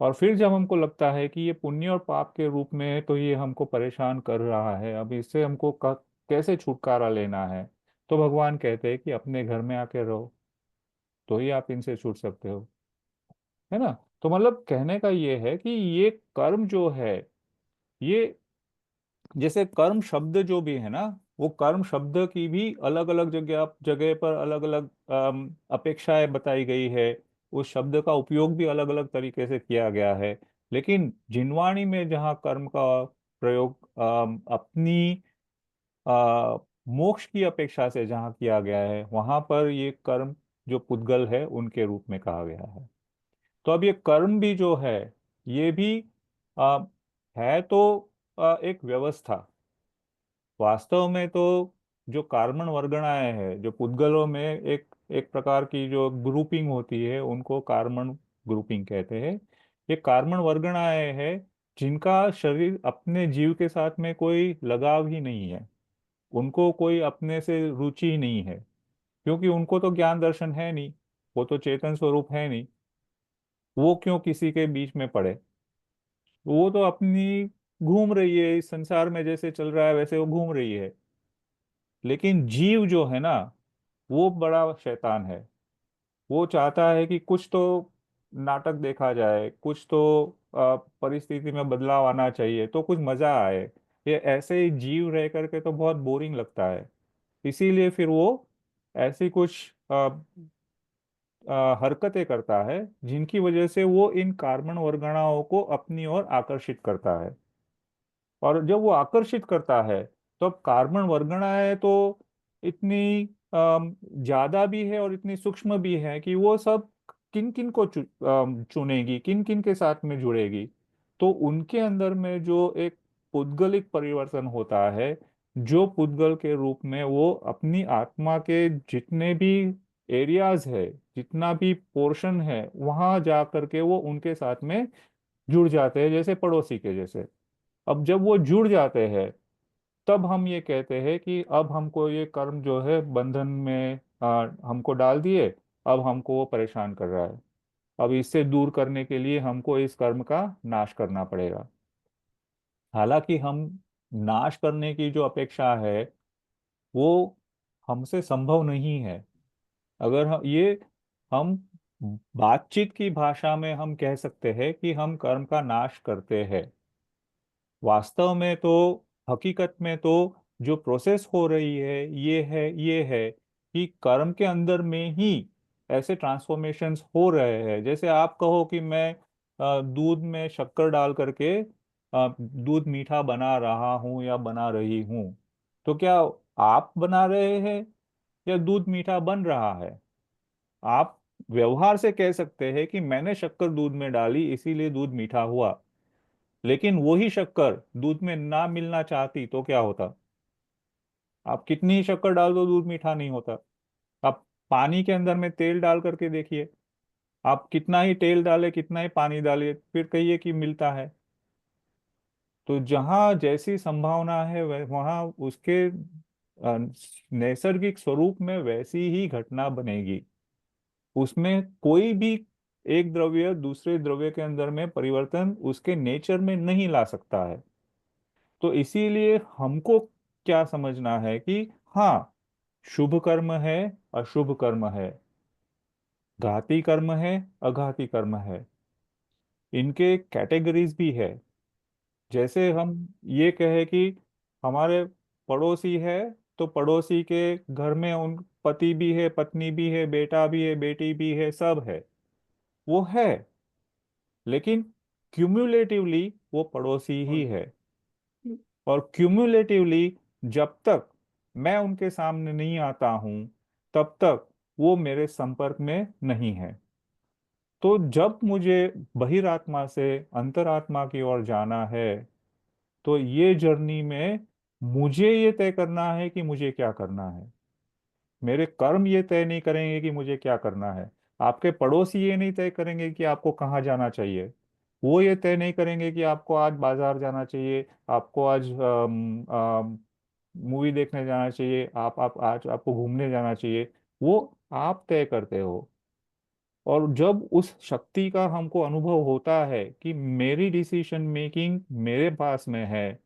और फिर जब हमको लगता है कि ये पुण्य और पाप के रूप में है तो ये हमको परेशान कर रहा है, अब इससे हमको कैसे छुटकारा लेना है, तो भगवान कहते हैं कि अपने घर में आके रहो, तो ही आप इनसे छूट सकते हो। है ना? तो मतलब कहने का ये है कि ये कर्म जो है, ये जैसे कर्म शब्द जो भी है ना, वो कर्म शब्द की भी अलग अलग जगह जगह पर अलग अलग अपेक्षाएं बताई गई है। उस शब्द का उपयोग भी अलग अलग तरीके से किया गया है। लेकिन जिनवाणी में जहाँ कर्म का प्रयोग अपनी अ, मोक्ष की अपेक्षा से जहाँ किया गया है, वहां पर ये कर्म जो पुद्गल है उनके रूप में कहा गया है। तो अब ये कर्म भी जो है, ये भी अ, है तो एक व्यवस्था। वास्तव में तो जो कार्बन वर्गणाएं हैं, जो पुद्गलों में एक एक प्रकार की जो ग्रुपिंग होती है, उनको कार्बन ग्रुपिंग कहते हैं। ये कार्बन वर्गणाएं हैं जिनका शरीर अपने जीव के साथ में कोई लगाव ही नहीं है, उनको कोई अपने से रुचि ही नहीं है, क्योंकि उनको तो ज्ञान दर्शन है नहीं, वो तो चेतन स्वरूप है नहीं। वो क्यों किसी के बीच में पड़े? वो तो अपनी घूम रही है इस संसार में, जैसे चल रहा है वैसे वो घूम रही है। लेकिन जीव जो है ना, वो बड़ा शैतान है। वो चाहता है कि कुछ तो नाटक देखा जाए, कुछ तो परिस्थिति में बदलाव आना चाहिए तो कुछ मजा आए। ये ऐसे ही जीव रह करके तो बहुत बोरिंग लगता है। इसीलिए फिर वो ऐसी कुछ हरकतें करता है जिनकी वजह से वो इन कार्बन वर्गणाओं को अपनी ओर आकर्षित करता है। और जब वो आकर्षित करता है, तो अब कार्बन वर्गणाएं तो इतनी ज्यादा भी है और इतनी सूक्ष्म भी है कि वो सब किन किन को चुनेगी, किन किन के साथ में जुड़ेगी। तो उनके अंदर में जो एक पुद्गलिक परिवर्तन होता है, जो पुद्गल के रूप में वो अपनी आत्मा के जितने भी एरियाज है, जितना भी पोर्शन है, वहां जा करके वो उनके साथ में जुड़ जाते हैं, जैसे पड़ोसी के जैसे। अब जब वो जुड़ जाते हैं, तब हम ये कहते हैं कि अब हमको ये कर्म जो है बंधन में हमको डाल दिए, अब हमको वो परेशान कर रहा है। अब इससे दूर करने के लिए हमको इस कर्म का नाश करना पड़ेगा। हालांकि हम नाश करने की जो अपेक्षा है वो हमसे संभव नहीं है। अगर हम बातचीत की भाषा में हम कह सकते हैं कि हम कर्म का नाश करते हैं। वास्तव में तो, हकीकत में तो जो प्रोसेस हो रही है ये है कि कर्म के अंदर में ही ऐसे ट्रांसफॉर्मेशंस हो रहे हैं। जैसे आप कहो कि मैं दूध में शक्कर डाल करके दूध मीठा बना रहा हूँ या बना रही हूँ, तो क्या आप बना रहे हैं या दूध मीठा बन रहा है? आप व्यवहार से कह सकते हैं कि मैंने शक्कर दूध में डाली इसीलिए दूध मीठा हुआ, लेकिन वही शक्कर दूध में ना मिलना चाहती तो क्या होता? आप कितनी ही शक्कर डाल दो दूध मीठा नहीं होता। आप पानी के अंदर में तेल डाल करके देखिए, आप कितना ही तेल डाले कितना ही पानी डालिए फिर कहिए कि मिलता है। तो जहाँ जैसी संभावना है वहाँ उसके नैसर्गिक स्वरूप में वैसी ही घटना बनेगी। उसमें कोई भी एक द्रव्य दूसरे द्रव्य के अंदर में परिवर्तन उसके नेचर में नहीं ला सकता है। तो इसीलिए हमको क्या समझना है कि हाँ, शुभ कर्म है, अशुभ कर्म है, घाती कर्म है, अघाती कर्म है, इनके कैटेगरीज भी है। जैसे हम ये कहे कि हमारे पड़ोसी है, तो पड़ोसी के घर में उन पति भी है, पत्नी भी है, बेटा भी है, बेटी भी है, सब है, वो है, लेकिन क्यूम्युलेटिवली वो पड़ोसी ही है। और क्यूम्युलेटिवली जब तक मैं उनके सामने नहीं आता हूं तब तक वो मेरे संपर्क में नहीं है। तो जब मुझे बहिरात्मा से अंतरात्मा की ओर जाना है, तो ये जर्नी में मुझे ये तय करना है कि मुझे क्या करना है। मेरे कर्म ये तय नहीं करेंगे कि मुझे क्या करना है। आपके पड़ोसी ये नहीं तय करेंगे कि आपको कहाँ जाना चाहिए। वो ये तय नहीं करेंगे कि आपको आज बाजार जाना चाहिए, आपको आज मूवी देखने जाना चाहिए, आप आज आपको घूमने जाना चाहिए। वो आप तय करते हो। और जब उस शक्ति का हमको अनुभव होता है कि मेरी डिसीजन मेकिंग मेरे पास में है,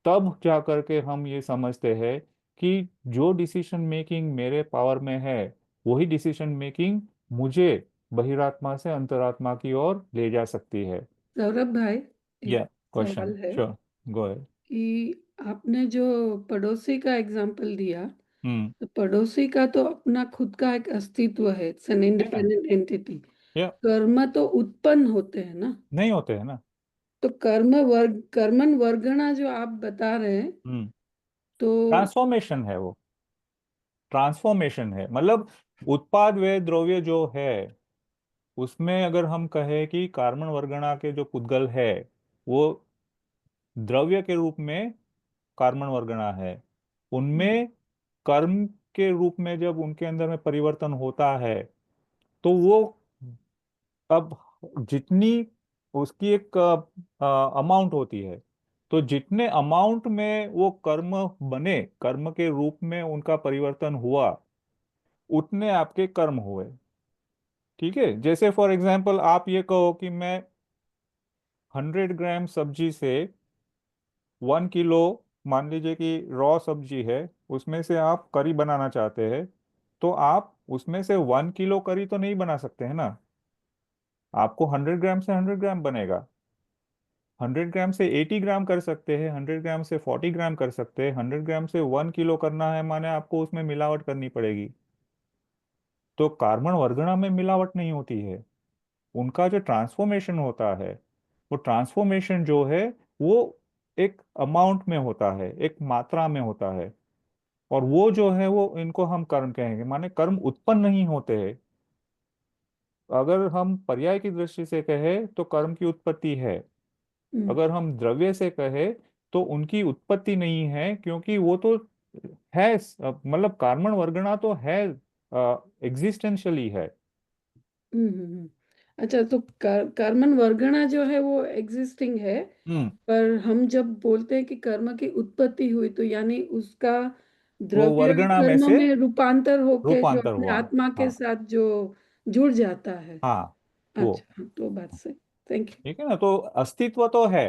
तब जा करके हम ये समझते हैं कि जो डिसीजन मेकिंग मेरे पावर में है वही डिसीजन मेकिंग मुझे बहिरात्मा से अंतरात्मा की ओर ले जा सकती है। सौरभ भाई, या एक क्वेश्चन, सवाल है श्योर, गो अहेड। कि आपने जो पड़ोसी का एग्जाम्पल दिया, हम्म। तो पड़ोसी का तो अपना खुद का एक अस्तित्व है, इट्स एन या इंडिपेंडेंट एंटिटी। या कर्म तो उत्पन्न होते हैं ना। नहीं होते हैं ना। तो कर्मन वर्गणा जो आप बता रहे हैं, हम्म। तो ट्रांसफॉर्मेशन है वो, ट्रांसफॉर्मेशन है, मतलब उत्पाद व द्रव्य जो है उसमें अगर हम कहें कि कार्बन वर्गणा के जो पुद्गल है वो द्रव्य के रूप में कार्बन वर्गणा है, उनमें कर्म के रूप में जब उनके अंदर में परिवर्तन होता है तो वो अब जितनी उसकी एक अमाउंट होती है, तो जितने अमाउंट में वो कर्म बने, कर्म के रूप में उनका परिवर्तन हुआ, उतने आपके कर्म हुए। ठीक है, जैसे फॉर एग्जांपल आप ये कहो कि मैं 100 ग्राम सब्जी से 1 किलो, मान लीजिए कि रॉ सब्जी है, उसमें से आप करी बनाना चाहते हैं, तो आप उसमें से 1 किलो करी तो नहीं बना सकते हैं ना। आपको 100 ग्राम से 100 ग्राम बनेगा। 100 ग्राम से 80 ग्राम कर सकते हैं, 100 ग्राम से 40 ग्राम कर सकते हैं, 100 ग्राम से 1 किलो करना है माने आपको उसमें मिलावट करनी पड़ेगी। तो कार्बन वर्गना में मिलावट नहीं होती है, उनका जो ट्रांसफॉर्मेशन होता है, वो ट्रांसफॉर्मेशन जो है वो एक अमाउंट में होता है, एक मात्रा में होता है। और वो जो है वो इनको हम कर्म कहेंगे, माने कर्म उत्पन्न नहीं होते हैं। अगर हम पर्याय की दृष्टि से कहें तो कर्म की उत्पत्ति है, हम्म, अगर हम द्रव्य से कहें तो उनकी उत्पत्ति नहीं है, क्योंकि वो तो है, मतलब कार्बन वर्गना तो है, एग्जिस्टेंशियली है। हम्म, अच्छा, तो कर्मन वर्गणा जो है वो एग्जिस्टिंग है। हम्म। पर हम जब बोलते हैं कि कर्म की उत्पत्ति हुई, तो यानी उसका वो द्रव्य वर्गना में कर्म से में रूपांतर होके जो रूपांतर अपने हुआ। आत्मा के हाँ। साथ जो जुड़ जाता है। हाँ। वो। अच्छा, वो बात सही। थैंक ठीक है ना, तो अस्तित्व तो है।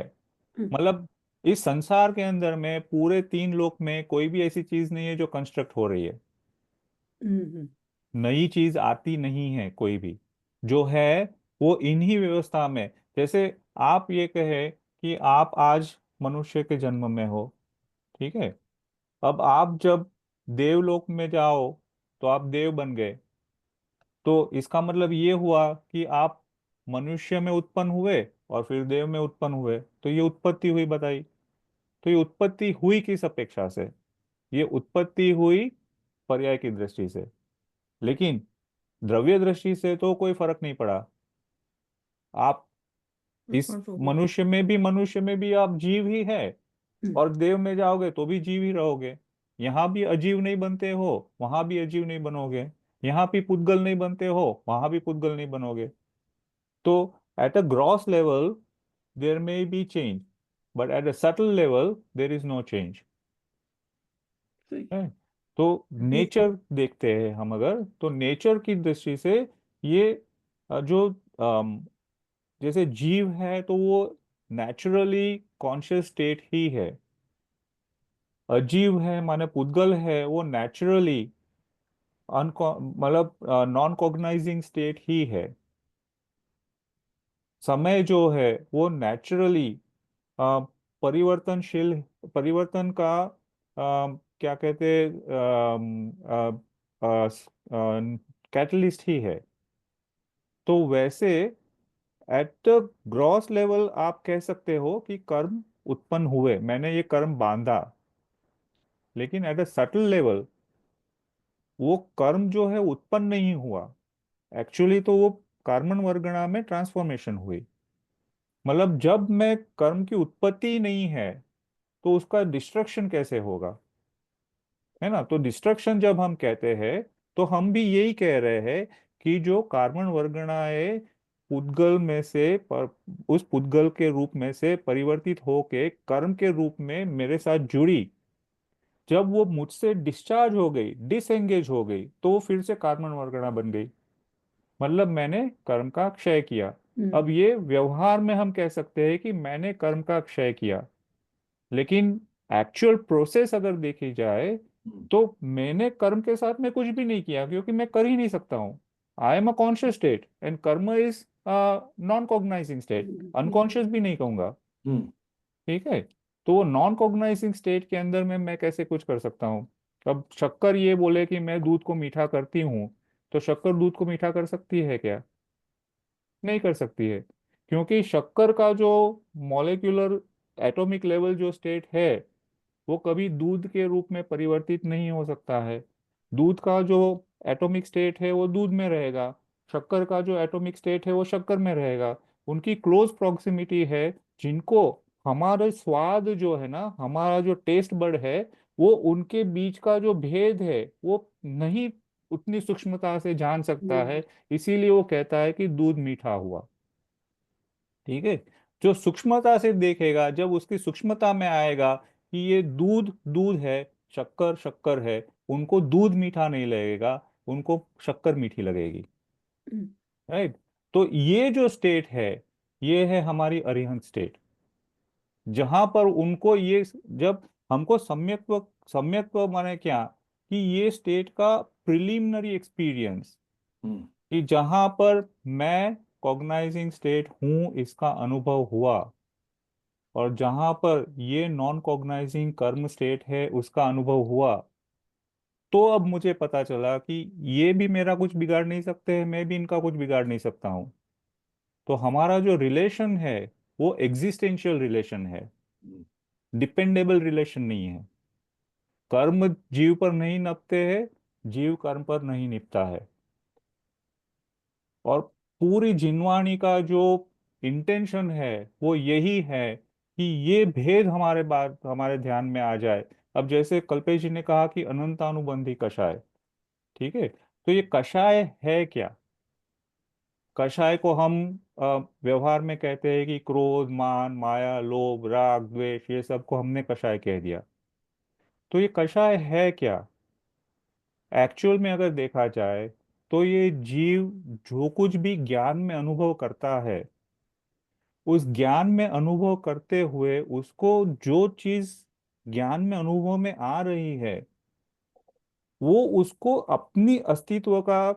यू। मतलब इस संसार के अंदर में पूरे तीन लोक में कोई भी ऐसी चीज नहीं है जो कंस्ट्रक्ट हो रही है। हम्म। नई चीज आती नहीं है कोई भी। जो है वो इन्हीं व्यवस्था में। जैसे आप ये कहे कि आप आज मनुष्य के जन्म में हो, ठीक है। अब आप जब देवलोक में जाओ तो आप देव बन गए। तो इसका मतलब ये हुआ कि आप मनुष्य में उत्पन्न हुए और फिर देव में उत्पन्न हुए, तो ये उत्पत्ति हुई बताई। तो ये उत्पत्ति हुई किस अपेक्षा से? ये उत्पत्ति हुई पर्याय की दृष्टि से। लेकिन द्रव्य दृष्टि से तो कोई फर्क नहीं पड़ा। आप इस उत्पन्न तो हुआ। मनुष्य में भी आप जीव ही है, और देव में जाओगे तो भी जीव ही रहोगे। यहाँ भी अजीव नहीं बनते हो, वहां भी अजीव नहीं बनोगे। यहाँ भी पुद्गल नहीं बनते हो, वहां भी पुद्गल नहीं बनोगे। तो at a gross level there may be change, but at a subtle level there is no change. सही। है। तो नेचर देखते हैं हम, अगर तो नेचर की दृष्टि से ये जो जैसे जीव है तो वो नेचुरली कॉन्शियस स्टेट ही है। अजीव है माने पुद्गल है, वो नेचुरली मतलब नॉन कॉग्नाइजिंग स्टेट ही है। समय जो है वो नेचुरली परिवर्तनशील, परिवर्तन का क्या कहते, कैटलिस्ट ही है। तो वैसे एट द ग्रॉस लेवल आप कह सकते हो कि कर्म उत्पन्न हुए, मैंने ये कर्म बांधा। लेकिन एट अ सटल लेवल वो कर्म जो है उत्पन्न नहीं हुआ। एक्चुअली तो वो कार्बन वर्गणा में ट्रांसफॉर्मेशन हुई। मतलब जब मैं कर्म की उत्पत्ति नहीं है तो उसका डिस्ट्रक्शन कैसे होगा? है ना। तो डिस्ट्रक्शन जब हम कहते हैं तो हम भी यही कह रहे हैं कि जो कार्बन वर्गणाएं पुद्गल में से उस पुद्गल के रूप में से परिवर्तित होके कर्म के रूप में मेरे साथ जुड़ी, जब वो मुझसे डिस्चार्ज हो गई, डिसएंगेज हो गई, तो वो फिर से कार्बन वर्गणा बन गई। मतलब मैंने कर्म का क्षय किया। अब ये व्यवहार में हम कह सकते हैं कि मैंने कर्म का क्षय किया, लेकिन एक्चुअल प्रोसेस अगर देखी जाए तो मैंने कर्म के साथ में कुछ भी नहीं किया, क्योंकि मैं कर ही नहीं सकता हूँ। I am a conscious state and कर्म is non cognizing state, unconscious भी नहीं कहूंगा। ठीक है। तो वो नॉन कॉग्नाइजिंग स्टेट के अंदर में मैं कैसे कुछ कर सकता हूँ? अब शक्कर ये बोले कि मैं दूध को मीठा करती हूँ, तो शक्कर दूध को मीठा कर सकती है क्या? नहीं कर सकती है। क्योंकि शक्कर का जो मॉलिक्यूलर एटॉमिक लेवल जो स्टेट है वो कभी दूध के रूप में परिवर्तित नहीं हो सकता है। दूध का जो एटॉमिक स्टेट है वो दूध में रहेगा, शक्कर का जो एटॉमिक स्टेट है वो शक्कर में रहेगा। उनकी क्लोज प्रॉक्सिमिटी है, जिनको हमारे स्वाद जो है ना, हमारा जो टेस्ट बड है, वो उनके बीच का जो भेद है वो नहीं उतनी सूक्ष्मता से जान सकता है। इसीलिए वो कहता है कि दूध मीठा हुआ। ठीक है। जो सूक्ष्मता से देखेगा, जब उसकी सूक्ष्मता में आएगा कि ये दूध दूध है, शक्कर शक्कर है, उनको दूध मीठा नहीं लगेगा, उनको शक्कर मीठी लगेगी। राइट। तो ये जो स्टेट है ये है हमारी अरिहंत स्टेट, जहां पर उनको ये, जब हमको सम्यक्त्व, सम्यक्त्व माने क्या, कि ये स्टेट का प्रिलिमिनरी एक्सपीरियंस, कि जहां पर मैं कॉग्नाइजिंग स्टेट हूं इसका अनुभव हुआ, और जहां पर ये नॉन कॉग्नाइजिंग कर्म स्टेट है उसका अनुभव हुआ, तो अब मुझे पता चला कि ये भी मेरा कुछ बिगाड़ नहीं सकते हैं, मैं भी इनका कुछ बिगाड़ नहीं सकता हूँ। तो हमारा जो रिलेशन है वो एग्जिस्टेंशियल रिलेशन है, डिपेंडेबल रिलेशन नहीं है। कर्म जीव पर नहीं नपते हैं, जीव कर्म पर नहीं निपटा है। और पूरी जिनवाणी का जो इंटेंशन है वो यही है कि ये भेद हमारे बात हमारे ध्यान में आ जाए। अब जैसे कल्पेश जी ने कहा कि अनंतानुबंधी कषाय, ठीक है, तो ये कषाय है क्या? कषाय को हम व्यवहार में कहते हैं कि क्रोध, मान, माया, लोभ, राग, द्वेष, ये सब को हमने कषाय कह दिया। तो ये कषाय है क्या? एक्चुअल में अगर देखा जाए तो ये जीव जो कुछ भी ज्ञान में अनुभव करता है, उस ज्ञान में अनुभव करते हुए उसको जो चीज ज्ञान में अनुभव में आ रही है, वो उसको अपनी अस्तित्व का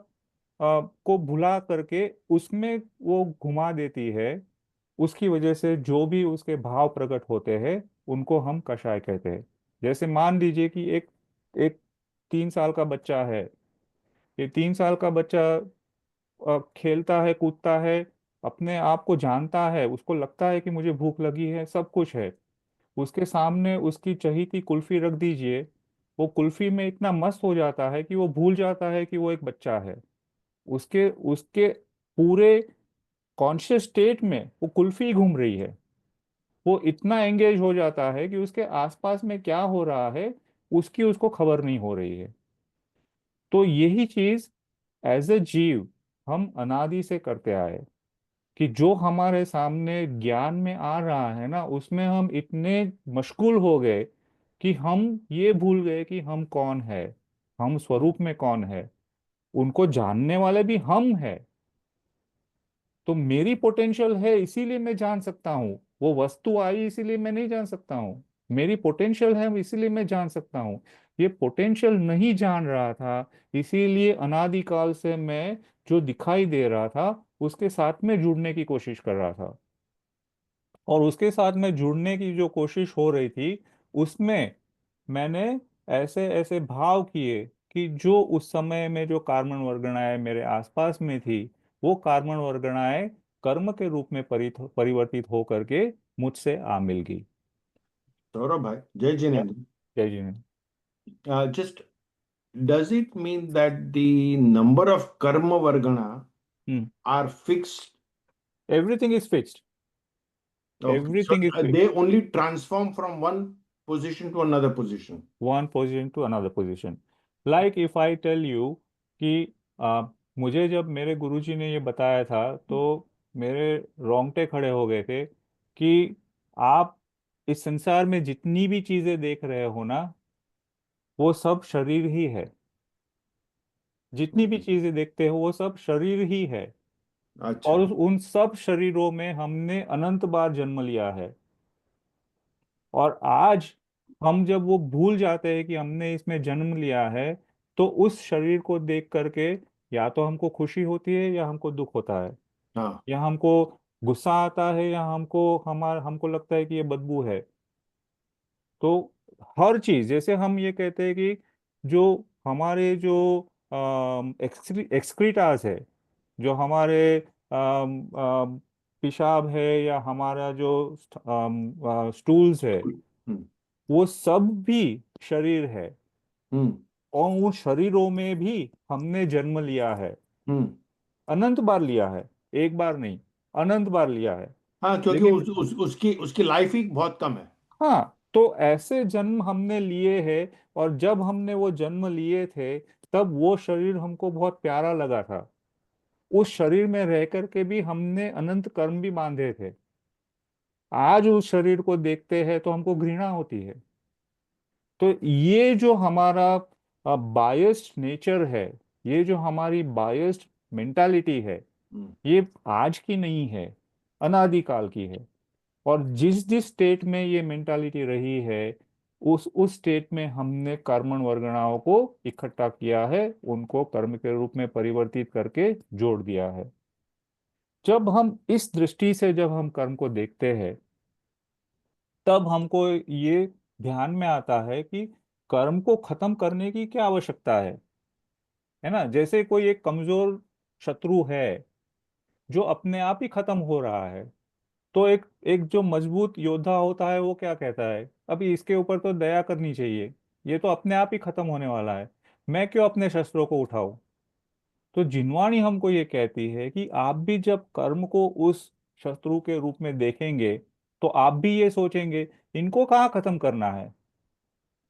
को भुला करके उसमें वो घुमा देती है। उसकी वजह से जो भी उसके भाव प्रकट होते हैं, उनको हम कषाय कहते हैं। जैसे मान लीजिए कि एक एक 3 साल का बच्चा है। ये 3 साल का बच्चा खेलता है, कूदता है, अपने आप को जानता है, उसको लगता है कि मुझे भूख लगी है, सब कुछ है। उसके सामने उसकी चहीती कुल्फी रख दीजिए, वो कुल्फी में इतना मस्त हो जाता है कि वो भूल जाता है कि वो एक बच्चा है। उसके उसके पूरे कॉन्शियस स्टेट में वो कुल्फी घूम रही है। वो इतना एंगेज हो जाता है कि उसके आसपास में क्या हो रहा है, उसकी उसको खबर नहीं हो रही है। तो यही चीज एज ए जीव हम अनादि से करते आए, कि जो हमारे सामने ज्ञान में आ रहा है ना, उसमें हम इतने मशगूल हो गए कि हम ये भूल गए कि हम कौन है, हम स्वरूप में कौन है। उनको जानने वाले भी हम है। तो मेरी पोटेंशियल है इसीलिए मैं जान सकता हूँ, वो वस्तु आई इसीलिए मैं नहीं जान सकता हूँ। मेरी पोटेंशियल है इसीलिए मैं जान सकता हूँ। ये पोटेंशियल नहीं जान रहा था, इसीलिए अनादिकाल से मैं जो दिखाई दे रहा था उसके साथ में जुड़ने की कोशिश कर रहा था। और उसके साथ में जुड़ने की जो कोशिश हो रही थी, उसमें मैंने ऐसे ऐसे भाव किए कि जो उस समय में जो कार्बन वर्गणाएं मेरे आसपास में थी, वो कार्बन वर्गणाएं कर्म के रूप में परिवर्तित हो करके मुझसे आ मिल गई। सौरभ भाई, जय क्या? जिनेन्द्र। जय जी ने। Just does it mean that the number of karma vargana hmm. are fixed? Everything is fixed. Okay, so everything is they fixed. only transform from one position to another position. One position to another position. Like if I tell you कि मुझे जब मेरे गुरुजी ने ये बताया था, तो मेरे रोंगटे खड़े हो गए थे कि आप इस संसार में जितनी भी चीजें देख रहे हो ना, वो सब शरीर ही है। जितनी भी चीजें देखते हो वो सब शरीर ही है। अच्छा। और उन सब शरीरों में हमने अनंत बार जन्म लिया है। और आज हम जब वो भूल जाते हैं कि हमने इसमें जन्म लिया है, तो उस शरीर को देख करके या तो हमको खुशी होती है या हमको दुख होता है, हाँ। या हमको गुस्सा आता है, या हमको लगता है कि ये बदबू है। तो हर चीज, जैसे हम ये कहते हैं कि जो हमारे जो एक्सक्रीटास है, जो हमारे पेशाब है, या हमारा जो स्टूल्स है, हम्म। वो सब भी शरीर है। हम्म। और उन शरीरों में भी हमने जन्म लिया है। हम्म। अनंत बार लिया है, एक बार नहीं, अनंत बार लिया है। हाँ, क्योंकि लेकिन उसकी उसकी लाइफ ही बहुत कम है। हाँ, तो ऐसे जन्म हमने लिए हैं। और जब हमने वो जन्म लिए थे, तब वो शरीर हमको बहुत प्यारा लगा था। उस शरीर में रह करके भी हमने अनंत कर्म भी बांधे थे। आज उस शरीर को देखते हैं तो हमको घृणा होती है। तो ये जो हमारा बायस्ड नेचर है, ये जो हमारी बायस्ड मेंटालिटी है, हम्म। ये आज की नहीं है, अनादिकाल की है। और जिस जिस स्टेट में ये मेंटालिटी रही है, उस स्टेट में हमने कर्मण वर्गणाओं को इकट्ठा किया है, उनको कर्म के रूप में परिवर्तित करके जोड़ दिया है। जब हम इस दृष्टि से जब हम कर्म को देखते हैं, तब हमको ये ध्यान में आता है कि कर्म को खत्म करने की क्या आवश्यकता है ना। जैसे कोई एक कमजोर शत्रु है जो अपने आप ही खत्म हो रहा है, तो एक एक जो मजबूत योद्धा होता है वो क्या कहता है, अभी इसके ऊपर तो दया करनी चाहिए, ये तो अपने आप ही खत्म होने वाला है, मैं क्यों अपने शस्त्रों को उठाऊं। तो जिनवाणी हमको ये कहती है कि आप भी जब कर्म को उस शत्रु के रूप में देखेंगे, तो आप भी ये सोचेंगे, इनको कहाँ खत्म करना है,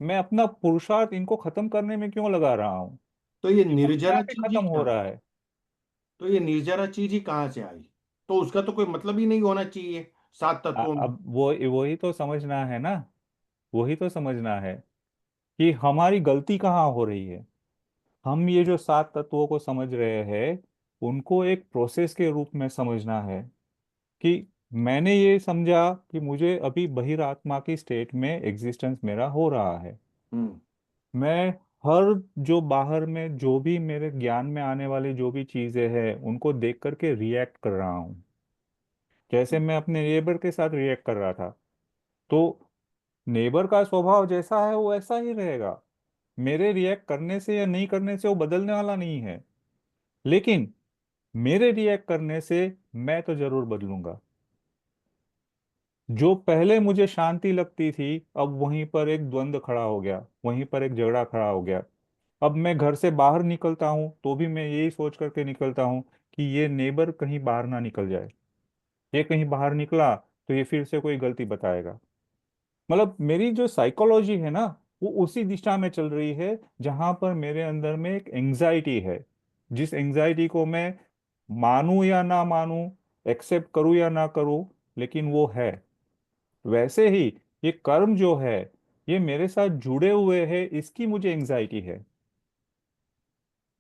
मैं अपना पुरुषार्थ इनको खत्म करने में क्यों लगा रहा हूँ, तो ये ये अपने निर्जरा आप ही चीज ही खत्म हो क्या है? रहा है। तो ये निर्जरा चीज ही कहाँ से आई? तो उसका तो कोई मतलब ही नहीं होना चाहिए 7 तत्वों में। अब वो वही तो समझना है ना, वही तो समझना है कि हमारी गलती कहाँ हो रही है। हम ये जो 7 तत्वों को समझ रहे हैं, उनको एक प्रोसेस के रूप में समझना है। कि मैंने ये समझा कि मुझे अभी बहिरात्मा की स्टेट में एग्जिस्टेंस मेरा हो रहा है। हम्म। मैं हर जो बाहर में जो भी मेरे ज्ञान में आने वाली जो भी चीजें हैं उनको देख करके रिएक्ट कर रहा हूँ। जैसे मैं अपने नेबर के साथ रिएक्ट कर रहा था, तो नेबर का स्वभाव जैसा है वो ऐसा ही रहेगा। मेरे रिएक्ट करने से या नहीं करने से वो बदलने वाला नहीं है। लेकिन मेरे रिएक्ट करने से मैं तो जरूर बदलूंगा। जो पहले मुझे शांति लगती थी, अब वहीं पर एक द्वंद्व खड़ा हो गया, वहीं पर एक झगड़ा खड़ा हो गया। अब मैं घर से बाहर निकलता हूँ तो भी मैं यही सोच करके निकलता हूँ कि ये नेबर कहीं बाहर ना निकल जाए। ये कहीं बाहर निकला तो ये फिर से कोई गलती बताएगा। मतलब मेरी जो साइकोलॉजी है ना, वो उसी दिशा में चल रही है जहां पर मेरे अंदर में एक एंजाइटी है। जिस एंजाइटी को मैं मानूं या ना मानूं, एक्सेप्ट करूं या ना करूं, लेकिन वो है। वैसे ही ये कर्म जो है, ये मेरे साथ जुड़े हुए है, इसकी मुझे एंजाइटी है।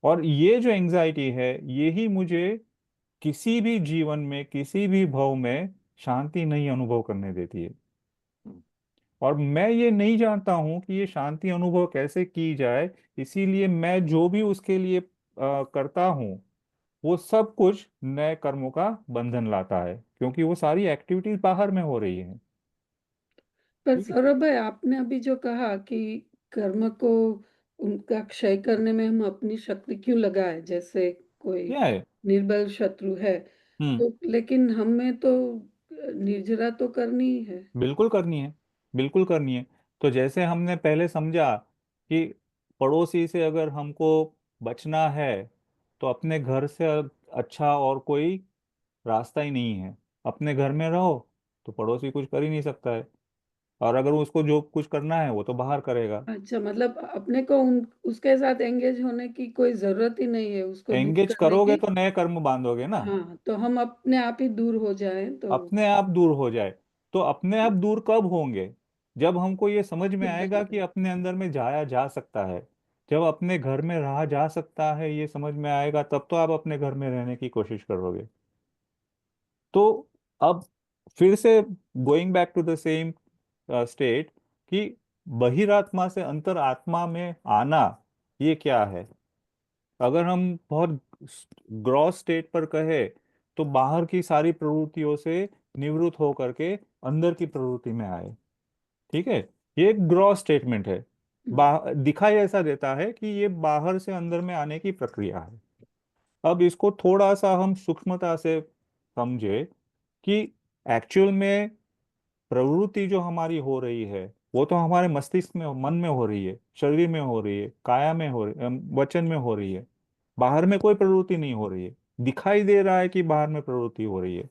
और ये जो एंजाइटी है, यही मुझे किसी भी जीवन में किसी भी भव में शांति नहीं अनुभव करने देती है। और मैं ये नहीं जानता हूं कि ये शांति अनुभव कैसे की जाए। इसीलिए मैं जो भी उसके लिए करता हूँ, वो सब कुछ नए कर्मों का बंधन लाता है, क्योंकि वो सारी एक्टिविटीज बाहर में हो रही है। पर ठीक है। सौरभ भाई, आपने अभी जो कहा कि कर्म को उनका क्षय करने में हम अपनी शक्ति क्यों लगाए, जैसे कोई क्या है? निर्बल शत्रु है, हम्म। तो लेकिन हमें तो निर्जरा तो करनी ही है। बिल्कुल करनी है, बिल्कुल करनी है। तो जैसे हमने पहले समझा कि पड़ोसी से अगर हमको बचना है, तो अपने घर से अच्छा और कोई रास्ता ही नहीं है। अपने घर में रहो तो पड़ोसी कुछ कर ही नहीं सकता है। और अगर उसको जो कुछ करना है वो तो बाहर करेगा। अच्छा, मतलब अपने को उसके साथ एंगेज होने की कोई जरूरत ही नहीं है, उसको दूर एंगेज करने करोगे की। तो नए कर्म बांधोगे ना। हाँ, तो हम अपने आप ही दूर हो जाएं तो। अपने आप दूर हो जाए। तो अपने आप दूर कब होंगे? जब हमको ये समझ में आएगा कि अपने अंदर में जाया जा सकता है। जब अपने घर में रहा जा सकता है ये समझ में आएगा, तब तो आप अपने घर में रहने की कोशिश करोगे। तो अब फिर से going back to the same state, कि बहिरात्मा से अंतरात्मा में आना, ये क्या है? अगर हम बहुत ग्रॉस स्टेट पर कहे, तो बाहर की सारी प्रवृत्तियों से निवृत्त होकर के अंदर की प्रवृत्ति में आए। ठीक है। ये एक ग्रॉस स्टेटमेंट है। दिखाई ऐसा देता है कि ये बाहर से अंदर में आने की प्रक्रिया है। अब इसको थोड़ा सा हम सूक्ष्मता से समझे कि एक्चुअल में प्रवृत्ति जो हमारी हो रही है, वो तो हमारे मस्तिष्क में, मन में हो रही है, शरीर में हो रही है, काया में हो रही, वचन में हो रही है। बाहर में कोई प्रवृत्ति नहीं हो रही है। दिखाई दे रहा है कि बाहर में प्रवृत्ति हो रही है,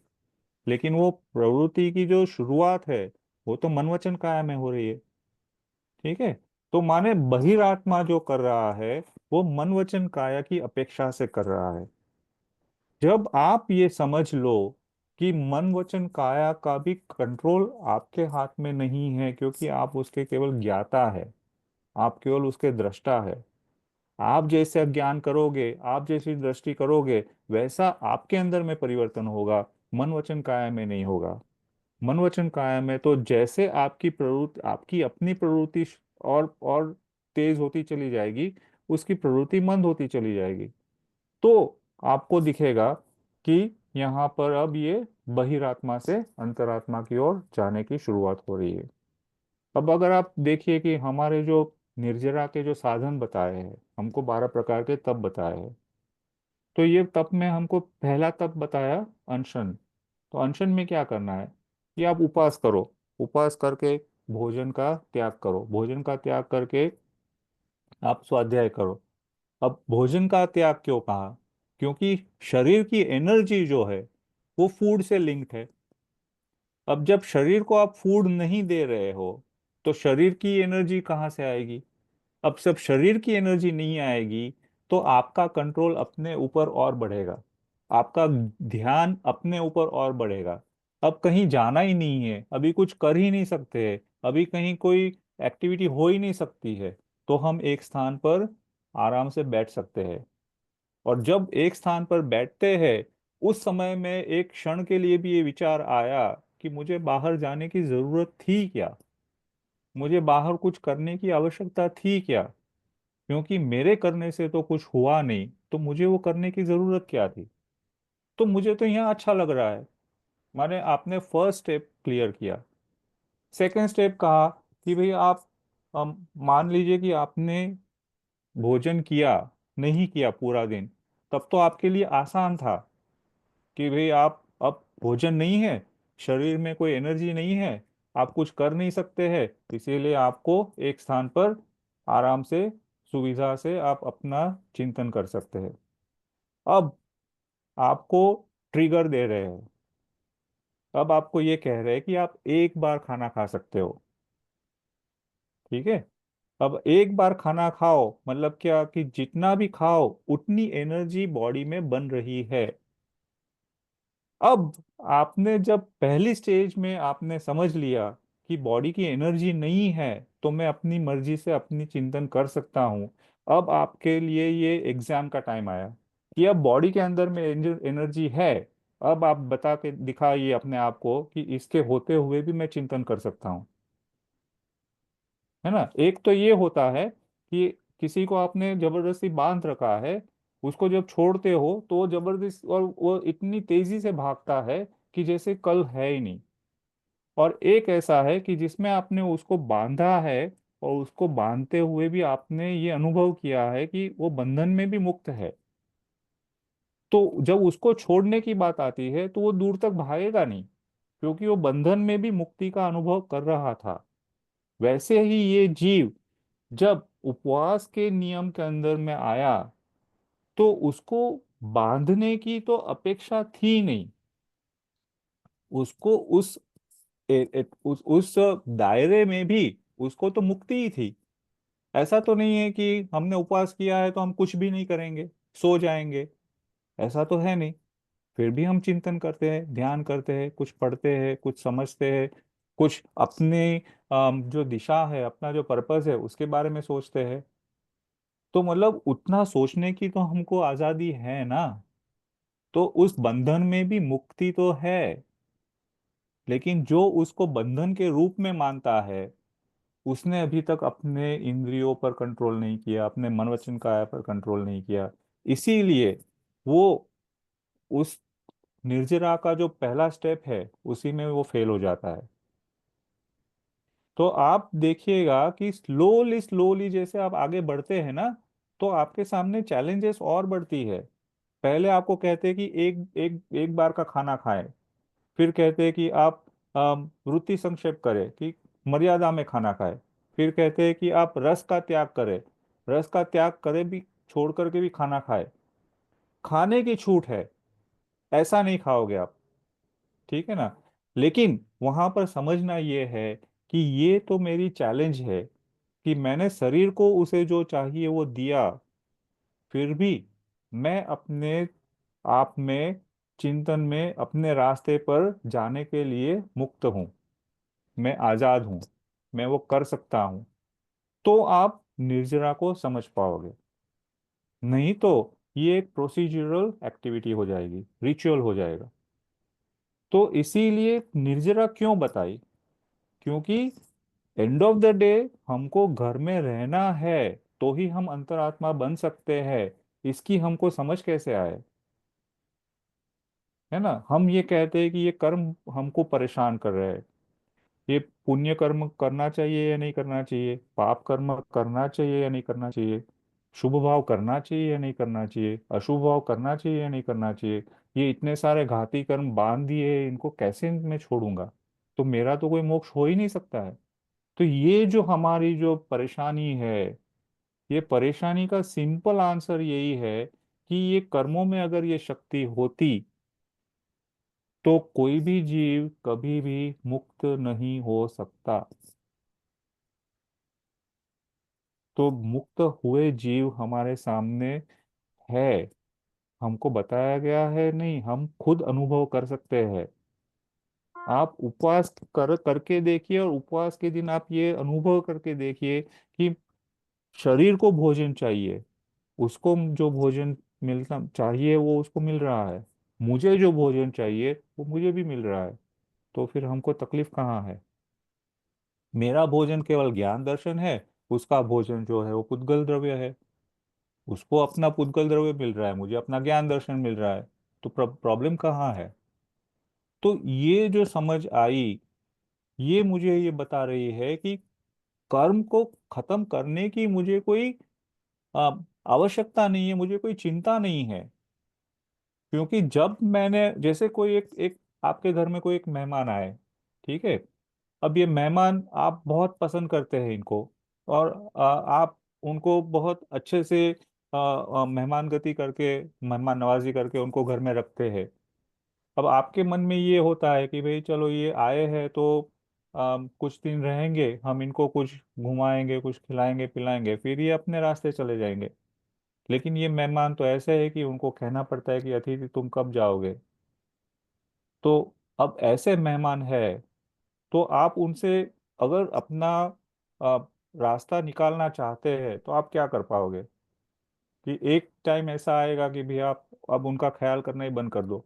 लेकिन वो प्रवृत्ति की जो शुरुआत है, वो तो मन वचन काया में हो रही है। ठीक है। तो माने बहिरात्मा जो कर रहा है, वो मन वचन काया की अपेक्षा से कर रहा है। जब आप ये समझ लो कि मन वचन काया का भी कंट्रोल आपके हाथ में नहीं है, क्योंकि आप उसके केवल ज्ञाता है, आप केवल उसके दृष्टा है। आप जैसे ज्ञान करोगे, आप जैसी दृष्टि करोगे, वैसा आपके अंदर में परिवर्तन होगा, मन वचन काया में नहीं होगा। मन वचन काया में तो जैसे आपकी प्रवृत्ति, आपकी अपनी प्रवृत्ति और तेज होती चली जाएगी, उसकी प्रवृत्ति मंद होती चली जाएगी। तो आपको दिखेगा कि यहाँ पर अब ये बहिरात्मा से अंतरात्मा की ओर जाने की शुरुआत हो रही है। अब अगर आप देखिए कि हमारे जो निर्जरा के जो साधन बताए हैं, हमको 12 प्रकार के तप बताए हैं। तो ये तप में हमको पहला तप बताया, अनशन। तो अनशन में क्या करना है? कि आप उपवास करो। उपवास करके भोजन का त्याग करो, भोजन का त्याग करके आप स्वाध्याय करो। अब भोजन का त्याग क्यों कहा? क्योंकि शरीर की एनर्जी जो है, वो फूड से लिंक्ड है। अब जब शरीर को आप फूड नहीं दे रहे हो, तो शरीर की एनर्जी कहाँ से आएगी? अब सब शरीर की एनर्जी नहीं आएगी, तो आपका कंट्रोल अपने ऊपर और बढ़ेगा, आपका ध्यान अपने ऊपर और बढ़ेगा। अब कहीं जाना ही नहीं है, अभी कुछ कर ही नहीं सकते हैं, अभी कहीं कोई एक्टिविटी हो ही नहीं सकती है, तो हम एक स्थान पर आराम से बैठ सकते हैं। और जब एक स्थान पर बैठते हैं, उस समय में एक क्षण के लिए भी ये विचार आया कि मुझे बाहर जाने की जरूरत थी क्या, मुझे बाहर कुछ करने की आवश्यकता थी क्या, क्योंकि मेरे करने से तो कुछ हुआ नहीं, तो मुझे वो करने की जरूरत क्या थी। तो मुझे तो यहाँ अच्छा लग रहा है। माने आपने फर्स्ट स्टेप क्लियर किया। सेकंड स्टेप कहा कि भाई आप मान लीजिए कि आपने भोजन किया, नहीं किया पूरा दिन, तब तो आपके लिए आसान था कि भाई आप अब भोजन नहीं है, शरीर में कोई एनर्जी नहीं है, आप कुछ कर नहीं सकते हैं, इसीलिए आपको एक स्थान पर आराम से, सुविधा से आप अपना चिंतन कर सकते हैं। अब आपको ट्रिगर दे रहे हैं, अब आपको ये कह रहे हैं कि आप एक बार खाना खा सकते हो। ठीक है। अब एक बार खाना खाओ मतलब क्या कि जितना भी खाओ उतनी एनर्जी बॉडी में बन रही है। अब आपने जब पहली स्टेज में आपने समझ लिया कि बॉडी की एनर्जी नहीं है, तो मैं अपनी मर्जी से अपनी चिंतन कर सकता हूँ। अब आपके लिए ये एग्जाम का टाइम आया कि अब बॉडी के अंदर में एनर्जी है। अब आप बता के दिखाइए अपने आप को कि इसके होते हुए भी मैं चिंतन कर सकता हूँ। है ना। एक तो ये होता है कि किसी को आपने जबरदस्ती बांध रखा है, उसको जब छोड़ते हो तो वो जबरदस्त और वो इतनी तेजी से भागता है कि जैसे कल है ही नहीं। और एक ऐसा है कि जिसमें आपने उसको बांधा है, और उसको बांधते हुए भी आपने ये अनुभव किया है कि वो बंधन में भी मुक्त है। तो जब उसको छोड़ने की बात आती है तो वो दूर तक भागेगा नहीं, क्योंकि वो बंधन में भी मुक्ति का अनुभव कर रहा था। वैसे ही ये जीव जब उपवास के नियम के अंदर में आया, तो उसको बांधने की तो अपेक्षा थी नहीं। उसको उस दायरे में भी उसको तो मुक्ति ही थी। ऐसा तो नहीं है कि हमने उपवास किया है तो हम कुछ भी नहीं करेंगे, सो जाएंगे। ऐसा तो है नहीं। फिर भी हम चिंतन करते हैं, ध्यान करते हैं, कुछ पढ़ते हैं, कुछ समझते हैं, कुछ अपने जो दिशा है, अपना जो पर्पस है उसके बारे में सोचते हैं। तो मतलब उतना सोचने की तो हमको आजादी है ना। तो उस बंधन में भी मुक्ति तो है। लेकिन जो उसको बंधन के रूप में मानता है, उसने अभी तक अपने इंद्रियों पर कंट्रोल नहीं किया, अपने मन वचन काया पर कंट्रोल नहीं किया। इसीलिए वो उस निर्जरा का जो पहला स्टेप है उसी में वो फेल हो जाता है। तो आप देखिएगा कि स्लोली स्लोली जैसे आप आगे बढ़ते हैं ना, तो आपके सामने चैलेंजेस और बढ़ती है। पहले आपको कहते हैं कि एक एक एक बार का खाना खाएं। फिर कहते हैं कि आप वृत्ति संक्षेप करें, कि मर्यादा में खाना खाएं। फिर कहते हैं कि आप रस का त्याग करें, रस का त्याग करें भी, छोड़ करके भी खाना खाएं। खाने की छूट है, ऐसा नहीं खाओगे आप। ठीक है ना। लेकिन वहां पर समझना ये है कि ये तो मेरी चैलेंज है कि मैंने शरीर को उसे जो चाहिए वो दिया, फिर भी मैं अपने आप में, चिंतन में, अपने रास्ते पर जाने के लिए मुक्त हूँ, मैं आजाद हूँ, मैं वो कर सकता हूँ। तो आप निर्जरा को समझ पाओगे। नहीं तो ये एक प्रोसीजरल एक्टिविटी हो जाएगी, रिचुअल हो जाएगा। तो इसीलिए निर्जरा क्यों बताई, क्योंकि एंड ऑफ द डे हमको घर में रहना है, तो ही हम अंतरात्मा बन सकते हैं। इसकी हमको समझ कैसे आए। है ना। हम ये कहते हैं कि ये कर्म हमको परेशान कर रहे हैं। ये पुण्य कर्म करना चाहिए या नहीं करना चाहिए, पाप कर्म करना चाहिए या नहीं करना चाहिए, शुभ भाव करना चाहिए या नहीं करना चाहिए, अशुभ भाव करना चाहिए या नहीं करना चाहिए। ये इतने सारे घाती कर्म बांध दिए हैं, इनको कैसे मैं छोड़ूंगा। तो मेरा तो कोई मोक्ष हो ही नहीं सकता है। तो ये जो हमारी जो परेशानी है, ये परेशानी का सिंपल आंसर यही है कि ये कर्मों में अगर ये शक्ति होती, तो कोई भी जीव कभी भी मुक्त नहीं हो सकता। तो मुक्त हुए जीव हमारे सामने है, हमको बताया गया है नहीं, हम खुद अनुभव कर सकते हैं। आप उपवास करके देखिए, और उपवास के दिन आप ये अनुभव करके देखिए कि शरीर को भोजन चाहिए, उसको जो भोजन मिलना चाहिए वो उसको मिल रहा है, मुझे जो भोजन चाहिए वो मुझे भी मिल रहा है, तो फिर हमको तकलीफ कहाँ है? मेरा भोजन केवल ज्ञान दर्शन है, उसका भोजन जो है वो पुद्गल द्रव्य है, उसको अपना पुद्गल द्रव्य मिल रहा है, मुझे अपना ज्ञान दर्शन मिल रहा है, तो प्रॉब्लम कहाँ है? तो ये जो समझ आई, ये मुझे ये बता रही है कि कर्म को खत्म करने की मुझे कोई आ, आवश्यकता नहीं है, मुझे कोई चिंता नहीं है। क्योंकि जब मैंने जैसे कोई एक एक आपके घर में कोई एक मेहमान आए, ठीक है, अब ये मेहमान आप बहुत पसंद करते हैं इनको, और आप उनको बहुत अच्छे से मेहमान गति करके, मेहमान नवाजी करके उनको घर में रखते हैं। अब आपके मन में ये होता है कि भाई चलो ये आए हैं तो कुछ दिन रहेंगे, हम इनको कुछ घुमाएंगे, कुछ खिलाएंगे पिलाएंगे, फिर ये अपने रास्ते चले जाएंगे। लेकिन ये मेहमान तो ऐसे है कि उनको कहना पड़ता है कि अतिथि तुम कब जाओगे। तो अब ऐसे मेहमान है, तो आप उनसे अगर अपना अ, रास्ता निकालना चाहते हैं तो आप क्या कर पाओगे? कि एक टाइम ऐसा आएगा कि भी आप अब उनका ख्याल करना ही बंद कर दो,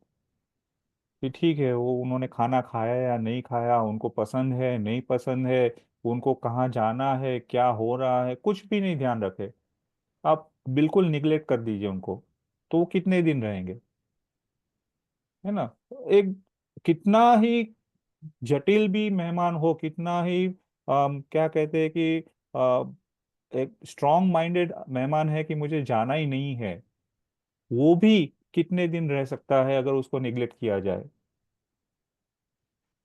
कि ठीक है वो उन्होंने खाना खाया या नहीं खाया, उनको पसंद है नहीं पसंद है, उनको कहाँ जाना है, क्या हो रहा है, कुछ भी नहीं ध्यान रखे, आप बिल्कुल निग्लेक्ट कर दीजिए उनको, तो वो कितने दिन रहेंगे? है ना? एक कितना ही जटिल भी मेहमान हो, कितना ही क्या कहते हैं कि एक स्ट्रांग माइंडेड मेहमान है कि मुझे जाना ही नहीं है, वो भी कितने दिन रह सकता है अगर उसको निग्लेक्ट किया जाए?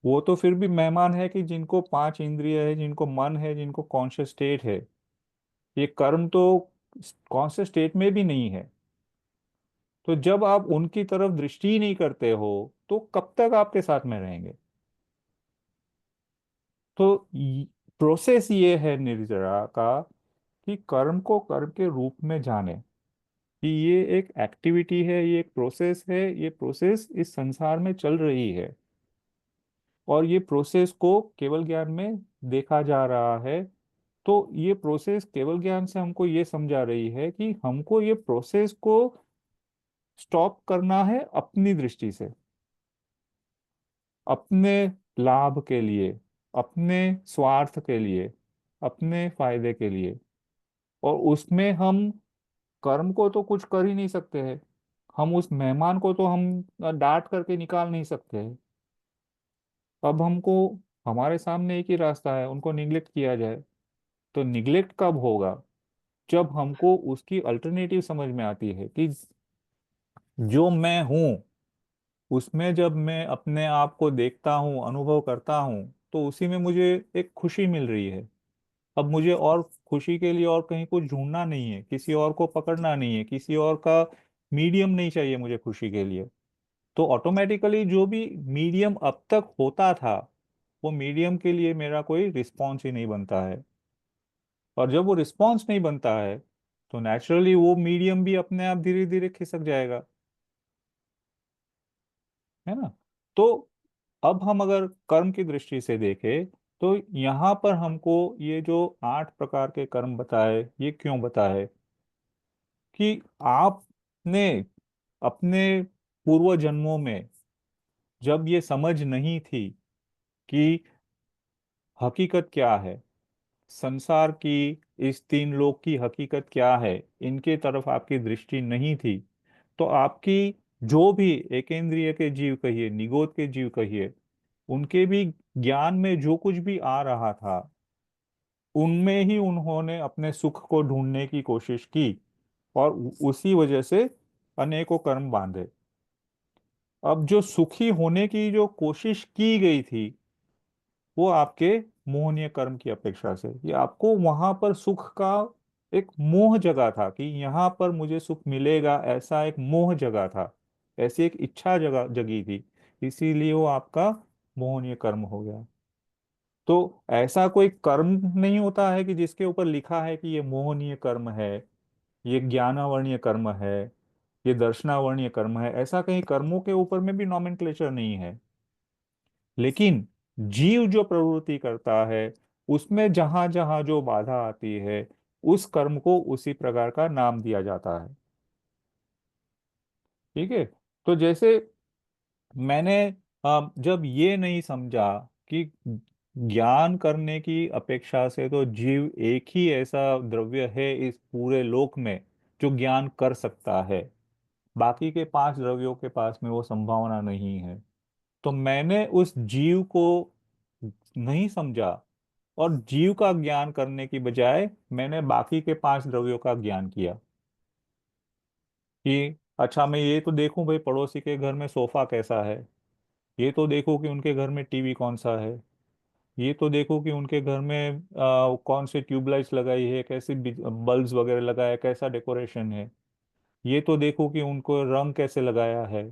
वो तो फिर भी मेहमान है कि जिनको पांच इंद्रिय है, जिनको मन है, जिनको कॉन्शियस स्टेट है। ये कर्म तो कॉन्शियस स्टेट में भी नहीं है। तो जब आप उनकी तरफ दृष्टि ही नहीं करते हो तो कब तक आपके साथ में रहेंगे? तो प्रोसेस ये है निर्जरा का कि कर्म को कर्म के रूप में जाने, कि ये एक एक्टिविटी है, ये एक प्रोसेस है, ये प्रोसेस इस संसार में चल रही है, और ये प्रोसेस को केवल ज्ञान में देखा जा रहा है। तो ये प्रोसेस केवल ज्ञान से हमको ये समझा रही है कि हमको ये प्रोसेस को स्टॉप करना है अपनी दृष्टि से, अपने लाभ के लिए, अपने स्वार्थ के लिए, अपने फायदे के लिए। और उसमें हम कर्म को तो कुछ कर ही नहीं सकते हैं, हम उस मेहमान को तो हम डांट करके निकाल नहीं सकते हैं। अब हमको, हमारे सामने एक ही रास्ता है, उनको निग्लेक्ट किया जाए। तो निग्लेक्ट कब होगा? जब हमको उसकी अल्टरनेटिव समझ में आती है कि जो मैं हूँ उसमें जब मैं अपने आप को देखता हूँ, अनुभव करता हूँ, तो उसी में मुझे एक खुशी मिल रही है। अब मुझे और खुशी के लिए और कहीं कुछ ढूंढना नहीं है, किसी और को पकड़ना नहीं है, किसी और का मीडियम नहीं चाहिए मुझे खुशी के लिए। तो ऑटोमेटिकली जो भी मीडियम अब तक होता था, वो मीडियम के लिए मेरा कोई रिस्पॉन्स ही नहीं बनता है। और जब वो रिस्पॉन्स नहीं बनता है तो नेचुरली वो मीडियम भी अपने आप धीरे धीरे खिसक जाएगा। है ना? तो अब हम अगर कर्म की दृष्टि से देखें, तो यहाँ पर हमको ये जो 8 प्रकार के कर्म बताए, ये क्यों बताए? कि आपने अपने पूर्व जन्मों में जब ये समझ नहीं थी कि हकीकत क्या है, संसार की, इस तीन लोक की हकीकत क्या है, इनके तरफ आपकी दृष्टि नहीं थी, तो आपकी जो भी एकेंद्रिय के जीव कहिए, निगोद के जीव कहिए, उनके भी ज्ञान में जो कुछ भी आ रहा था, उनमें ही उन्होंने अपने सुख को ढूंढने की कोशिश की, और उसी वजह से अनेकों कर्म बांधे। अब जो सुखी होने की जो कोशिश की गई थी, वो आपके मोहनीय कर्म की अपेक्षा से, ये आपको वहां पर सुख का एक मोह जगा था कि यहाँ पर मुझे सुख मिलेगा, ऐसा एक मोह जगा था, ऐसी एक इच्छा जगी थी, इसीलिए वो आपका मोहनीय कर्म हो गया। तो ऐसा कोई कर्म नहीं होता है कि जिसके ऊपर लिखा है कि ये मोहनीय कर्म है, ये ज्ञानावर्णीय कर्म है, ये दर्शनावर्णीय कर्म है, ऐसा कहीं कर्मों के ऊपर में भी नॉमेनक्लेचर नहीं है। लेकिन जीव जो प्रवृत्ति करता है, उसमें जहां जहां जो बाधा आती है, उस कर्म को उसी प्रकार का नाम दिया जाता है। ठीक है। तो जैसे मैंने जब ये नहीं समझा कि ज्ञान करने की अपेक्षा से तो जीव एक ही ऐसा द्रव्य है इस पूरे लोक में जो ज्ञान कर सकता है, बाकी के पांच द्रव्यों के पास में वो संभावना नहीं है, तो मैंने उस जीव को नहीं समझा और जीव का ज्ञान करने की बजाय मैंने बाकी के पांच द्रव्यों का ज्ञान किया। कि अच्छा, मैं ये तो देखूं भाई पड़ोसी के घर में सोफा कैसा है, ये तो देखो कि उनके घर में टीवी कौन सा है, ये तो देखो कि उनके घर में कौन सी ट्यूबलाइट्स लगाई है, कैसी बल्ब्स वगैरह लगाया है, कैसा डेकोरेशन है, ये तो देखो कि उनको रंग कैसे लगाया है।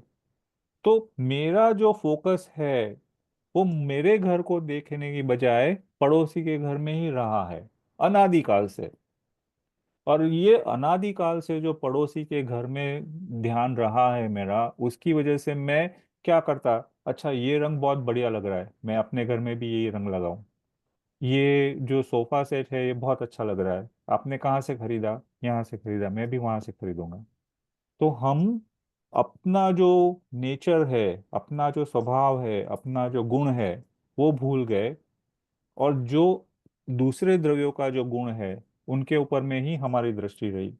तो मेरा जो फोकस है वो मेरे घर को देखने की बजाय पड़ोसी के घर में ही रहा है अनादिकाल से। और ये अनादिकाल से जो पड़ोसी के घर में ध्यान रहा है मेरा, उसकी वजह से मैं क्या करता, अच्छा ये रंग बहुत बढ़िया लग रहा है, मैं अपने घर में भी यही रंग लगाऊं। ये जो सोफा सेट है ये बहुत अच्छा लग रहा है, आपने कहाँ से खरीदा, यहाँ से खरीदा, मैं भी वहां से खरीदूंगा। तो हम अपना जो नेचर है, अपना जो स्वभाव है, अपना जो गुण है, वो भूल गए। और जो दूसरे द्रव्यों का जो गुण है उनके ऊपर में ही हमारी दृष्टि रही,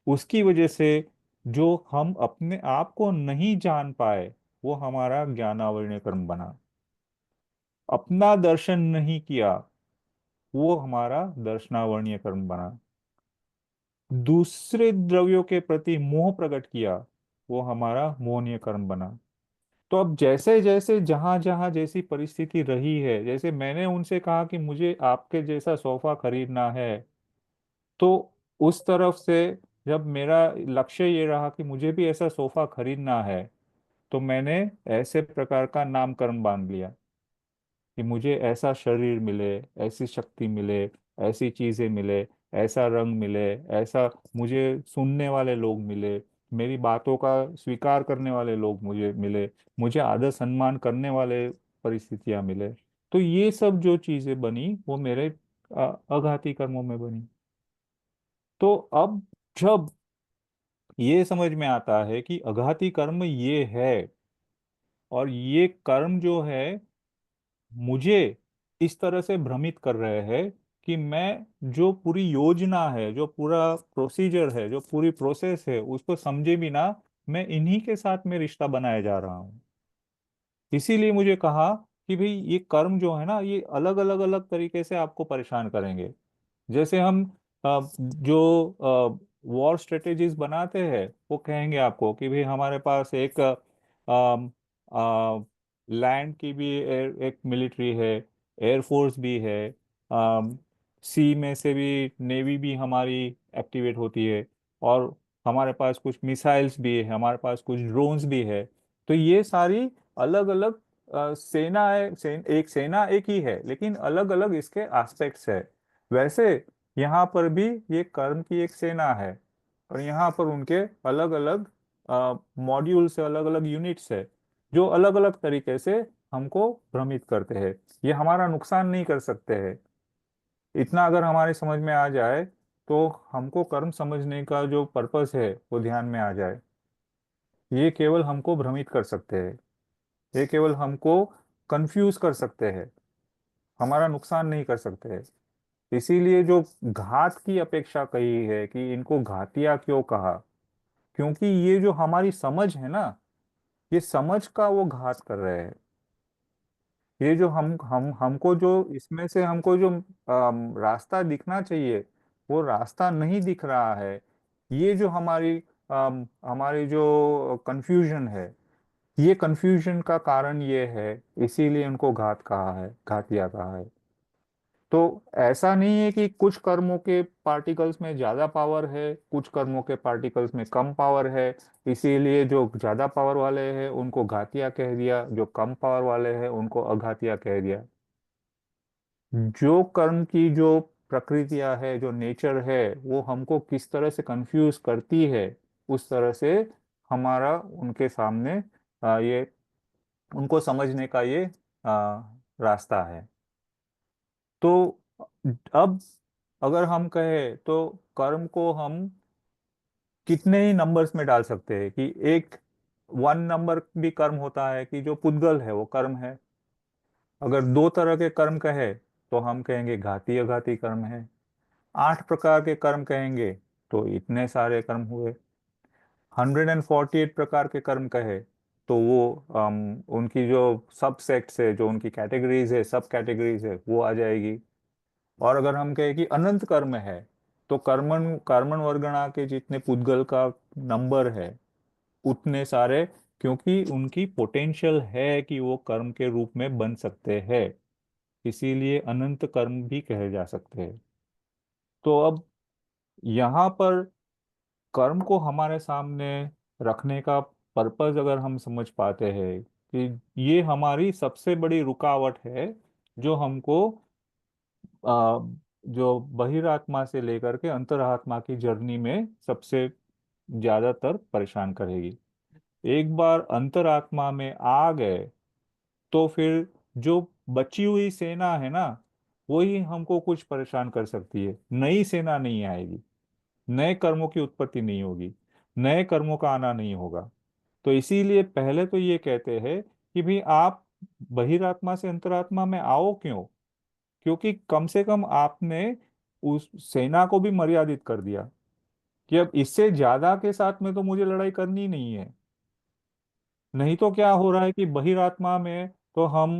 उसकी वजह से जो हम अपने आप को नहीं जान पाए वो हमारा ज्ञानावरणीय कर्म बना। अपना दर्शन नहीं किया वो हमारा दर्शनावरणीय कर्म बना। दूसरे द्रव्यों के प्रति मोह प्रकट किया वो हमारा मोहनीय कर्म बना। तो अब जैसे जैसे जहां जहां जैसी परिस्थिति रही है, जैसे मैंने उनसे कहा कि मुझे आपके जैसा सोफा खरीदना है, तो उस तरफ से जब मेरा लक्ष्य ये रहा कि मुझे भी ऐसा सोफा खरीदना है, तो मैंने ऐसे प्रकार का नामकरण बांध लिया कि मुझे ऐसा शरीर मिले, ऐसी शक्ति मिले, ऐसी चीजें मिले, ऐसा रंग मिले, ऐसा मुझे सुनने वाले लोग मिले, मेरी बातों का स्वीकार करने वाले लोग मुझे मिले, मुझे आदर सम्मान करने वाले परिस्थितियां मिले। तो ये सब जो चीजें बनी वो मेरे अघाती कर्मों में बनी। तो अब जब ये समझ में आता है कि अघाती कर्म ये है, और ये कर्म जो है मुझे इस तरह से भ्रमित कर रहे हैं कि मैं जो पूरी योजना है, जो पूरा प्रोसीजर है, जो पूरी प्रोसेस है उसको समझे बिना मैं इन्हीं के साथ में रिश्ता बनाया जा रहा हूँ। इसीलिए मुझे कहा कि भाई ये कर्म जो है ना ये अलग अलग अलग तरीके से आपको परेशान करेंगे। जैसे हम जो वॉर स्ट्रेटेजीज बनाते हैं वो कहेंगे आपको कि भाई हमारे पास एक लैंड की भी एक मिलिट्री है, एयरफोर्स भी है, सी में से भी नेवी भी हमारी एक्टिवेट होती है, और हमारे पास कुछ मिसाइल्स भी है, हमारे पास कुछ ड्रोन्स भी है। तो ये सारी अलग अलग सेना है, एक सेना एक ही है लेकिन अलग अलग इसके एस्पेक्ट्स है। वैसे यहाँ पर भी ये कर्म की एक सेना है, और यहाँ पर उनके अलग अलग मॉड्यूल्स है, अलग अलग यूनिट्स है जो अलग अलग तरीके से हमको भ्रमित करते हैं। ये हमारा नुकसान नहीं कर सकते हैं। इतना अगर हमारे समझ में आ जाए तो हमको कर्म समझने का जो पर्पस है वो ध्यान में आ जाए। ये केवल हमको भ्रमित कर सकते हैं, ये केवल हमको कंफ्यूज कर सकते हैं, हमारा नुकसान नहीं कर सकते हैं। इसीलिए जो घात की अपेक्षा कही है कि इनको घातिया क्यों कहा, क्योंकि ये जो हमारी समझ है ना, ये समझ का वो घात कर रहे हैं। ये जो हम हमको जो इसमें से हमको जो रास्ता दिखना चाहिए वो रास्ता नहीं दिख रहा है। ये जो हमारी जो कंफ्यूजन है, ये कंफ्यूजन का कारण ये है, इसीलिए उनको घात कहा है, घातिया कहा है। तो ऐसा नहीं है कि कुछ कर्मों के पार्टिकल्स में ज्यादा पावर है, कुछ कर्मों के पार्टिकल्स में कम पावर है, इसीलिए जो ज्यादा पावर वाले हैं उनको घातिया कह दिया, जो कम पावर वाले हैं उनको अघातिया कह दिया। जो कर्म की जो प्रकृतियां है, जो नेचर है, वो हमको किस तरह से कंफ्यूज करती है, उस तरह से हमारा उनके सामने ये उनको समझने का ये रास्ता है। तो अब अगर हम कहें तो कर्म को हम कितने ही नंबर्स में डाल सकते हैं कि एक 1 नंबर भी कर्म होता है, कि जो पुद्गल है वो कर्म है। अगर 2 तरह के कर्म कहे तो हम कहेंगे घाती अघाती कर्म है। 8 प्रकार के कर्म कहेंगे तो इतने सारे कर्म हुए। 148 प्रकार के कर्म कहे तो वो उनकी जो सब सेट्स है, जो उनकी कैटेगरीज है, सब कैटेगरीज है, वो आ जाएगी। और अगर हम कहें कि अनंत कर्म है तो कर्मण कर्मण वर्गणा के जितने पुद्गल का नंबर है उतने सारे, क्योंकि उनकी पोटेंशियल है कि वो कर्म के रूप में बन सकते हैं, इसीलिए अनंत कर्म भी कहे जा सकते हैं। तो अब यहाँ पर कर्म को हमारे सामने रखने का पर्पस अगर हम समझ पाते हैं कि ये हमारी सबसे बड़ी रुकावट है, जो हमको आ, जो बहिरात्मा से लेकर के अंतरात्मा की जर्नी में सबसे ज्यादातर परेशान करेगी। एक बार अंतरात्मा में आ गए तो फिर जो बची हुई सेना है ना, वही हमको कुछ परेशान कर सकती है। नई सेना नहीं आएगी, नए कर्मों की उत्पत्ति नहीं होगी, नए कर्मों का आना नहीं होगा। तो इसीलिए पहले तो ये कहते हैं कि भाई आप बहिरात्मा से अंतरात्मा में आओ क्यों? क्योंकि कम से कम आपने उस सेना को भी मर्यादित कर दिया कि अब इससे ज्यादा के साथ में तो मुझे लड़ाई करनी नहीं है। नहीं तो क्या हो रहा है कि बहिरात्मा में तो हम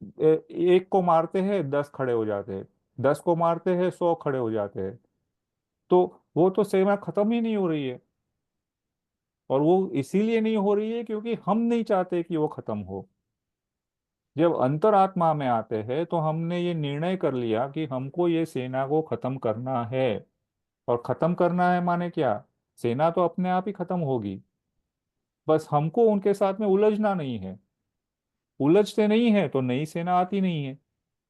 एक को मारते हैं 10 खड़े हो जाते हैं, 10 को मारते हैं 100 खड़े हो जाते हैं। तो वो तो सेना खत्म ही नहीं हो रही है। और वो इसीलिए नहीं हो रही है क्योंकि हम नहीं चाहते कि वो खत्म हो। जब अंतरात्मा में आते हैं तो हमने ये निर्णय कर लिया कि हमको ये सेना को खत्म करना है। और खत्म करना है माने क्या? सेना तो अपने आप ही खत्म होगी, बस हमको उनके साथ में उलझना नहीं है। उलझते नहीं है तो नई सेना आती नहीं है,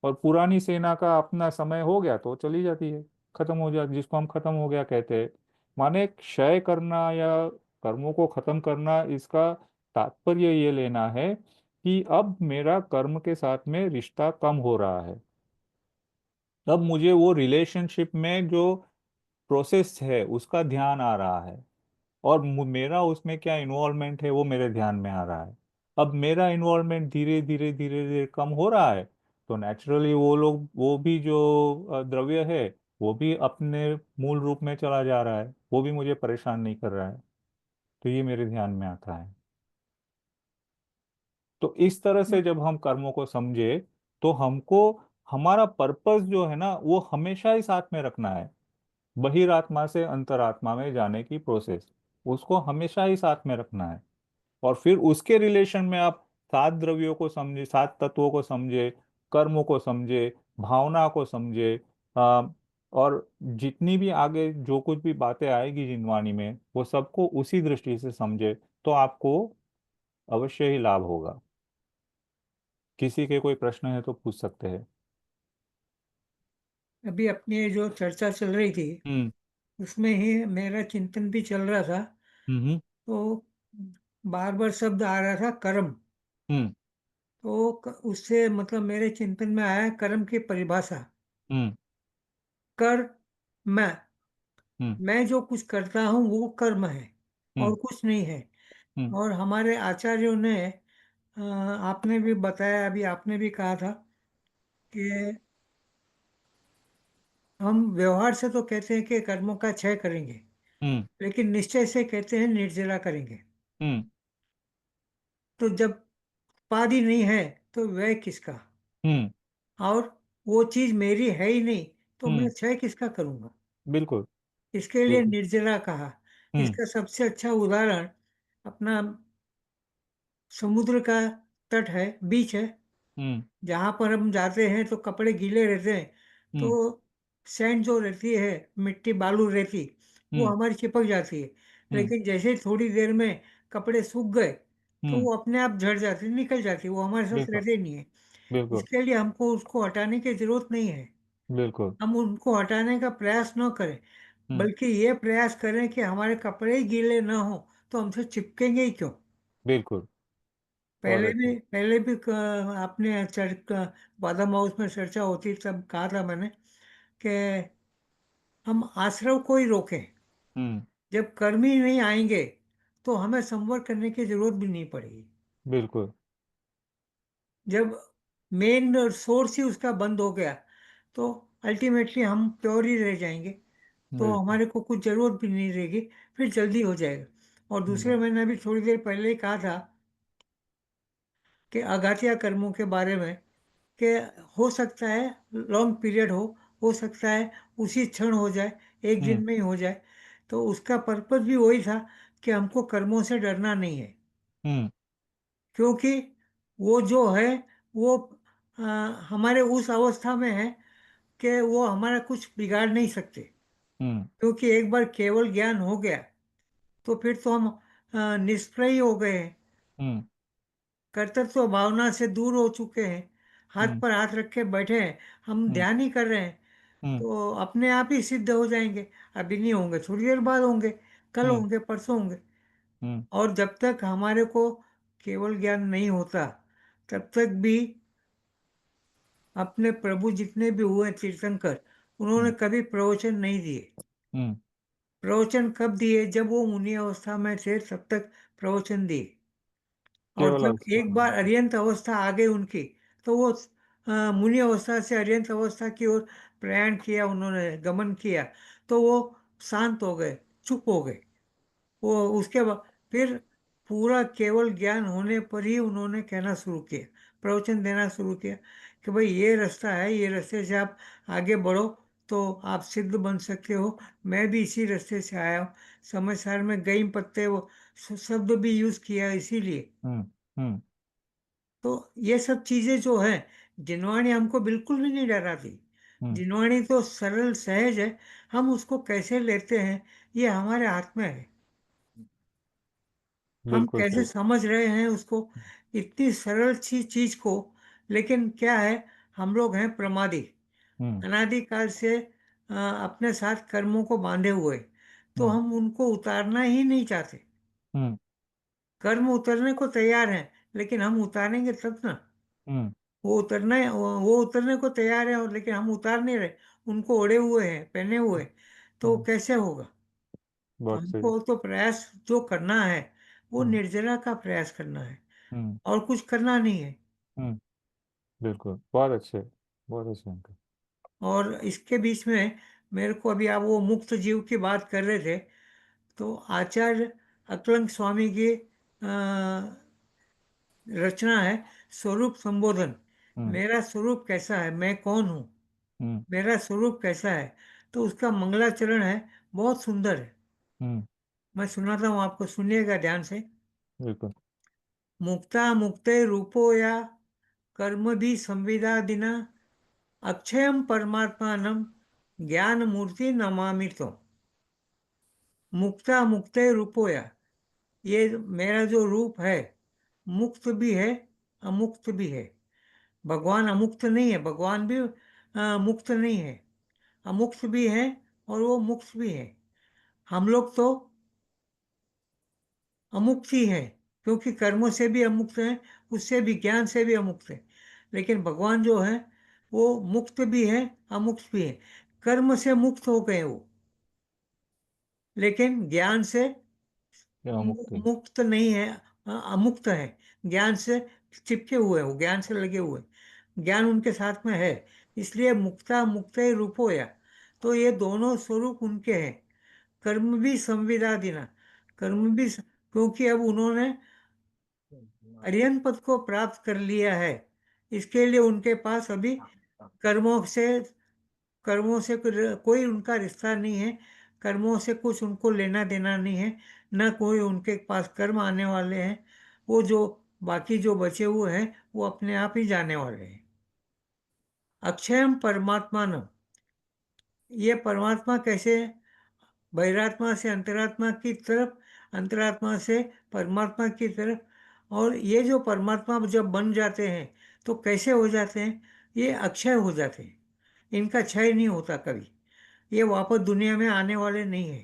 और पुरानी सेना का अपना समय हो गया तो चली जाती है, खत्म हो जाती, जिसको हम खत्म हो गया कहते हैं। माने क्षय करना या कर्मों को खत्म करना, इसका तात्पर्य ये लेना है कि अब मेरा कर्म के साथ में रिश्ता कम हो रहा है। अब मुझे वो रिलेशनशिप में जो प्रोसेस है उसका ध्यान आ रहा है, और मेरा उसमें क्या इन्वॉल्वमेंट है वो मेरे ध्यान में आ रहा है। अब मेरा इन्वॉल्वमेंट धीरे धीरे धीरे धीरे कम हो रहा है, तो नेचुरली वो लोग, वो भी जो द्रव्य है, वो भी अपने मूल रूप में चला जा रहा है, वो भी मुझे परेशान नहीं कर रहा है। तो ये मेरे ध्यान में आता है। तो इस तरह से जब हम कर्मों को समझे तो हमको हमारा पर्पस जो है ना वो हमेशा ही साथ में रखना है। बहिरात्मा से अंतरात्मा में जाने की प्रोसेस, उसको हमेशा ही साथ में रखना है। और फिर उसके रिलेशन में आप 7 द्रव्यों को समझे, 7 तत्वों को समझे, कर्मों को समझे, भावना को समझे, और जितनी भी आगे जो कुछ भी बातें आएगी जिनवाणी में, वो सबको उसी दृष्टि से समझे, तो आपको अवश्य ही लाभ होगा। किसी के कोई प्रश्न है तो पूछ सकते हैं। अभी अपनी ये जो चर्चा चल रही थी हम्म। उसमें ही मेरा चिंतन भी चल रहा था। हम्म। तो बार बार शब्द आ रहा था कर्म। हम्म। तो उससे मतलब मेरे चिंतन में आया कर्म की परिभाषा। हम्म। कर मैं हम्म। मैं जो कुछ करता हूँ वो कर्म है और हम्म। कुछ नहीं है। हम्म। और हमारे आचार्यों ने आपने भी बताया, अभी आपने भी कहा था कि हम व्यवहार से तो कहते हैं कि कर्मों का क्षय करेंगे, हम्म। लेकिन निश्चय से कहते हैं निर्जला करेंगे। हम्म। तो जब पादी नहीं है तो व्यय किसका? हम्म। और वो चीज मेरी है ही नहीं, तो मैं हम्म। क्षय किसका करूंगा? बिल्कुल। इसके लिए बिल्कुल। निर्जला कहा। हम्म। इसका सबसे अच्छा उदाहरण अपना समुद्र का तट है, बीच है। हम्म। जहाँ पर हम जाते हैं तो कपड़े गीले रहते हैं, तो हम्म। सैंड जो रहती है, मिट्टी बालू रहती, वो हम्म। हमारी चिपक जाती है। हम्म। लेकिन जैसे ही थोड़ी देर में कपड़े सूख गए तो हम्म। वो अपने आप झड़ जाती, निकल जाती, वो हमारे साथ बिल्कुल। रहते ही नहीं है। बिल्कुल। इसके लिए हमको उसको हटाने की जरूरत नहीं है। बिल्कुल। हम उनको हटाने का प्रयास न करें, हम्म। बल्कि ये प्रयास करें कि हमारे कपड़े ही गीले ना हो, तो हमसे चिपकेंगे ही क्यों? बिल्कुल। बहुत अच्छे। पहले भी आपने बादाम हाउस में चर्चा होती तब कहा था मैंने कि हम आश्रव को ही रोकें। हम्म। जब कर्म ही नहीं आएंगे तो हमें संवर करने की जरूरत भी नहीं पड़ेगी। बिल्कुल। जब मेन सोर्स ही उसका बंद हो गया तो अल्टीमेटली हम प्योर ही रह जाएंगे, तो बिल्कुल। हमारे को कुछ जरूरत भी नहीं रहेगी, फिर जल्दी हो जाएगा। और दूसरे, हम्म। मैंने अभी थोड़ी देर पहले ही कहा था कि आघातिया कर्मों के बारे में, कि हो सकता है लॉन्ग पीरियड हो सकता है उसी क्षण हो जाए, एक हम्म। दिन में ही हो जाए। तो उसका पर्पस भी वही था कि हमको कर्मों से डरना नहीं है, हम्म। क्योंकि वो जो है वो अ, हमारे उस अवस्था में है कि वो हमारा कुछ बिगाड़ नहीं सकते। हम्म। क्योंकि एक बार केवल ज्ञान हो गया तो फिर तो हम निष्प्रय हो गए हैं, हम्म। कर्तृत्व भावना से दूर हो चुके हैं, हाथ हम्म। पर हाथ रख के बैठे हैं, हम हम्म। ध्यान ही कर रहे हैं। हम्म। तो अपने आप ही सिद्ध हो जाएंगे। अभी नहीं होंगे, थोड़ी देर बाद होंगे, कल हम्म। होंगे, परसों होंगे। हम्म। और जब तक हमारे को केवल ज्ञान नहीं होता तब तक भी अपने प्रभु जितने भी हुए तीर्थंकर, उन्होंने हम्म। कभी प्रवचन नहीं दिए। हम्म। प्रवचन कब दिए? जब वो मुनि अवस्था में थे तब तक प्रवचन दिए। और केवल जब अवस्था एक में। बार अर्यंत अवस्था आ गई उनकी, तो वो मुनि अवस्था से अर्यंत अवस्था की ओर प्रयाण किया, उन्होंने गमन किया, तो वो शांत हो गए, चुप हो गए। वो उसके बाद फिर पूरा केवल ज्ञान होने पर ही उन्होंने कहना शुरू किया, प्रवचन देना शुरू किया कि भाई ये रास्ता है, ये रास्ते से आप आगे बढ़ो तो आप सिद्ध बन सकते हो। मैं भी इसी रास्ते से आया हूँ। समय सार में गई पत्ते वो शब्द भी यूज किया इसीलिए। हम्म। हम्म। तो ये सब चीजें जो है, जिनवाणी हमको बिल्कुल भी नहीं डराती। हम्म। जिनवाणी तो सरल सहज है, हम उसको कैसे लेते हैं ये हमारे हाथ में है। हम बिल्कुल कैसे सही। समझ रहे हैं उसको, इतनी सरल सी चीज को। लेकिन क्या है, हम लोग हैं प्रमादी, हम्म। अनादिकाल से अपने साथ कर्मों को बांधे हुए, तो हम्म। हम उनको उतारना ही नहीं चाहते। हम्म। कर्म उतरने को तैयार हैं, लेकिन हम उतारेंगे तब ना। हम्म। वो उतरने को तैयार है, और लेकिन हम उतार नहीं रहे, उनको ओढ़े हुए हैं, पहने हुए हैं। तो हम्म। कैसे होगा? बहुत सही। हमको तो प्रयास जो करना है वो हम्म। निर्जला का प्रयास करना है, हम्म। और कुछ करना नहीं है। हम्म। बिल्कुल, बहुत अच्छे, बहुत अच्छे अंकल। और इसके बीच में मेरे को अभी आप वो मुक्त जीव की बात कर रहे थे, तो आचार्य अकलंग स्वामी की रचना है स्वरूप संबोधन। हम्म। मेरा स्वरूप कैसा है, मैं कौन हूँ, हम्म। मेरा स्वरूप कैसा है। तो उसका मंगलाचरण है, बहुत सुंदर है। हम्म। मैं सुनाता हूँ आपको, सुनिएगा ध्यान से। बिल्कुल। मुक्ता मुक्ते रूपो या कर्म भी संविदा दिना, अक्षयम परमात्मानम ज्ञान मूर्ति नमामि तो। मुक्ता मुक्ते रूपोया, ये मेरा जो रूप है, मुक्त भी है, अमुक्त भी है। भगवान अमुक्त नहीं है, भगवान भी मुक्त नहीं है, अमुक्त भी है और वो मुक्त भी है। हम लोग तो अमुक्त ही हैं, क्योंकि कर्मों से भी अमुक्त हैं, उससे भी, ज्ञान से भी अमुक्त है। लेकिन भगवान जो है वो मुक्त भी है, अमुक्त भी है। कर्म से मुक्त हो गए वो, लेकिन ज्ञान से क्या मुक्ति। मुक्त नहीं है, अमुक्त है। ज्ञान से चिपके हुए हो, ज्ञान से लगे हुए, ज्ञान उनके साथ में है। इसलिए मुक्ता मुक्त रूपोया, तो ये दोनों स्वरूप उनके हैं। कर्म भी संविदा देना, कर्म भी क्योंकि अब उन्होंने अरिहंत पद को प्राप्त कर लिया है, इसके लिए उनके पास अभी कर्मों से कोई उनका रिश्ता नहीं है। कर्मों से कुछ उनको लेना देना नहीं है, न कोई उनके पास कर्म आने वाले हैं। वो जो बाकी जो बचे हुए हैं वो अपने आप ही जाने वाले हैं। अक्षयम परमात्मा, ये परमात्मा कैसे? बहिरात्मा से अंतरात्मा की तरफ, अंतरात्मा से परमात्मा की तरफ। और ये जो परमात्मा जब बन जाते हैं तो कैसे हो जाते हैं? ये अक्षय हो जाते हैं, इनका क्षय नहीं होता कभी। ये वापस दुनिया में आने वाले नहीं है।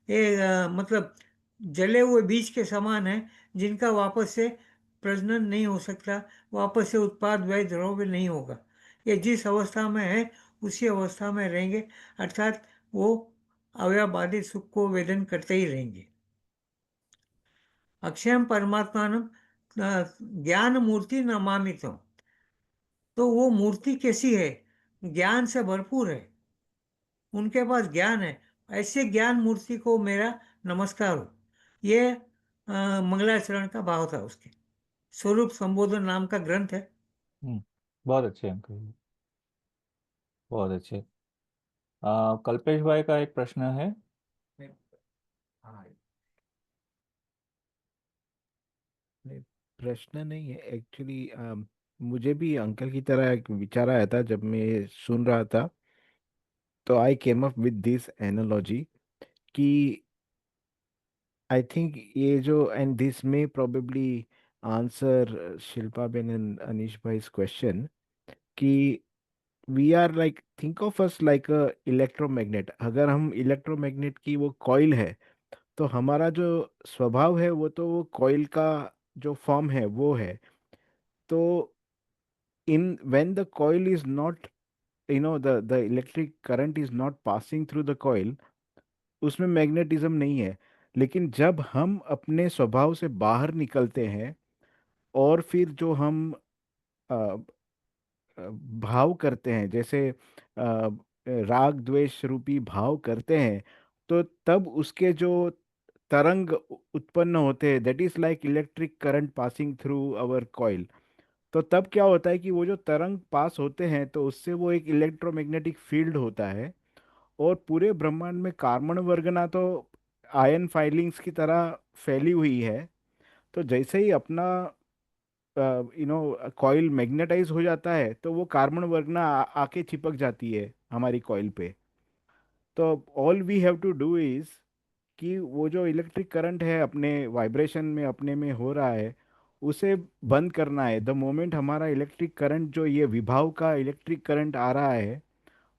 ये मतलब जले हुए बीज के समान है, जिनका वापस से प्रजनन नहीं हो सकता, वापस से उत्पाद व्यय द्रव्य नहीं होगा। ये जिस अवस्था में है उसी अवस्था में रहेंगे, अर्थात वो अव्ययबाधित सुख को वेदन करते ही रहेंगे। अक्षयम परमात्मानम ज्ञान मूर्ति नमामितम, तो वो मूर्ति कैसी है? ज्ञान से भरपूर है, उनके पास ज्ञान है, ऐसे ज्ञान मूर्ति को मेरा नमस्कार हो। ये मंगलाचरण का भाव था उसके। स्वरूप संबोधन नाम का ग्रंथ है। बहुत अच्छे अंकल जी, बहुत अच्छे। कल्पेश भाई का एक प्रश्न है। हाँ, नहीं, प्रश्न नहीं है एक्चुअली। मुझे भी अंकल की तरह एक विचार आया था जब मैं सुन रहा था, तो I came up with this analogy कि आई थिंक ये जो, एंड दिस में probably answer Shilpa ben and Anish भाई क्वेश्चन, कि we are like, think of us like a electromagnet. अगर हम इलेक्ट्रोमैग्नेट की वो कॉइल है, तो हमारा जो स्वभाव है वो तो वो कॉइल का जो फॉर्म है वो है। तो in when the coil is not, the electric current is not passing through the coil, उसमें मैग्नेटिज्म नहीं है। लेकिन जब हम अपने स्वभाव से बाहर निकलते हैं और फिर जो हम अ, भाव करते हैं, जैसे राग द्वेष रूपी भाव करते हैं, तो तब उसके जो तरंग उत्पन्न होते हैं, that is like electric current passing through our coil. तो तब क्या होता है कि वो जो तरंग पास होते हैं, तो उससे वो एक इलेक्ट्रोमैग्नेटिक फील्ड होता है। और पूरे ब्रह्मांड में कार्बन वर्गना तो आयन फाइलिंग्स की तरह फैली हुई है। तो जैसे ही अपना कॉइल मैग्नेटाइज हो जाता है, तो वो कार्बन वर्गना आके चिपक जाती है हमारी कॉइल पे। तो all we have to do is कि वो जो इलेक्ट्रिक करंट है अपने वाइब्रेशन में अपने में हो रहा है, उसे बंद करना है। द मोमेंट हमारा इलेक्ट्रिक करंट, जो ये विभाव का इलेक्ट्रिक करंट आ रहा है,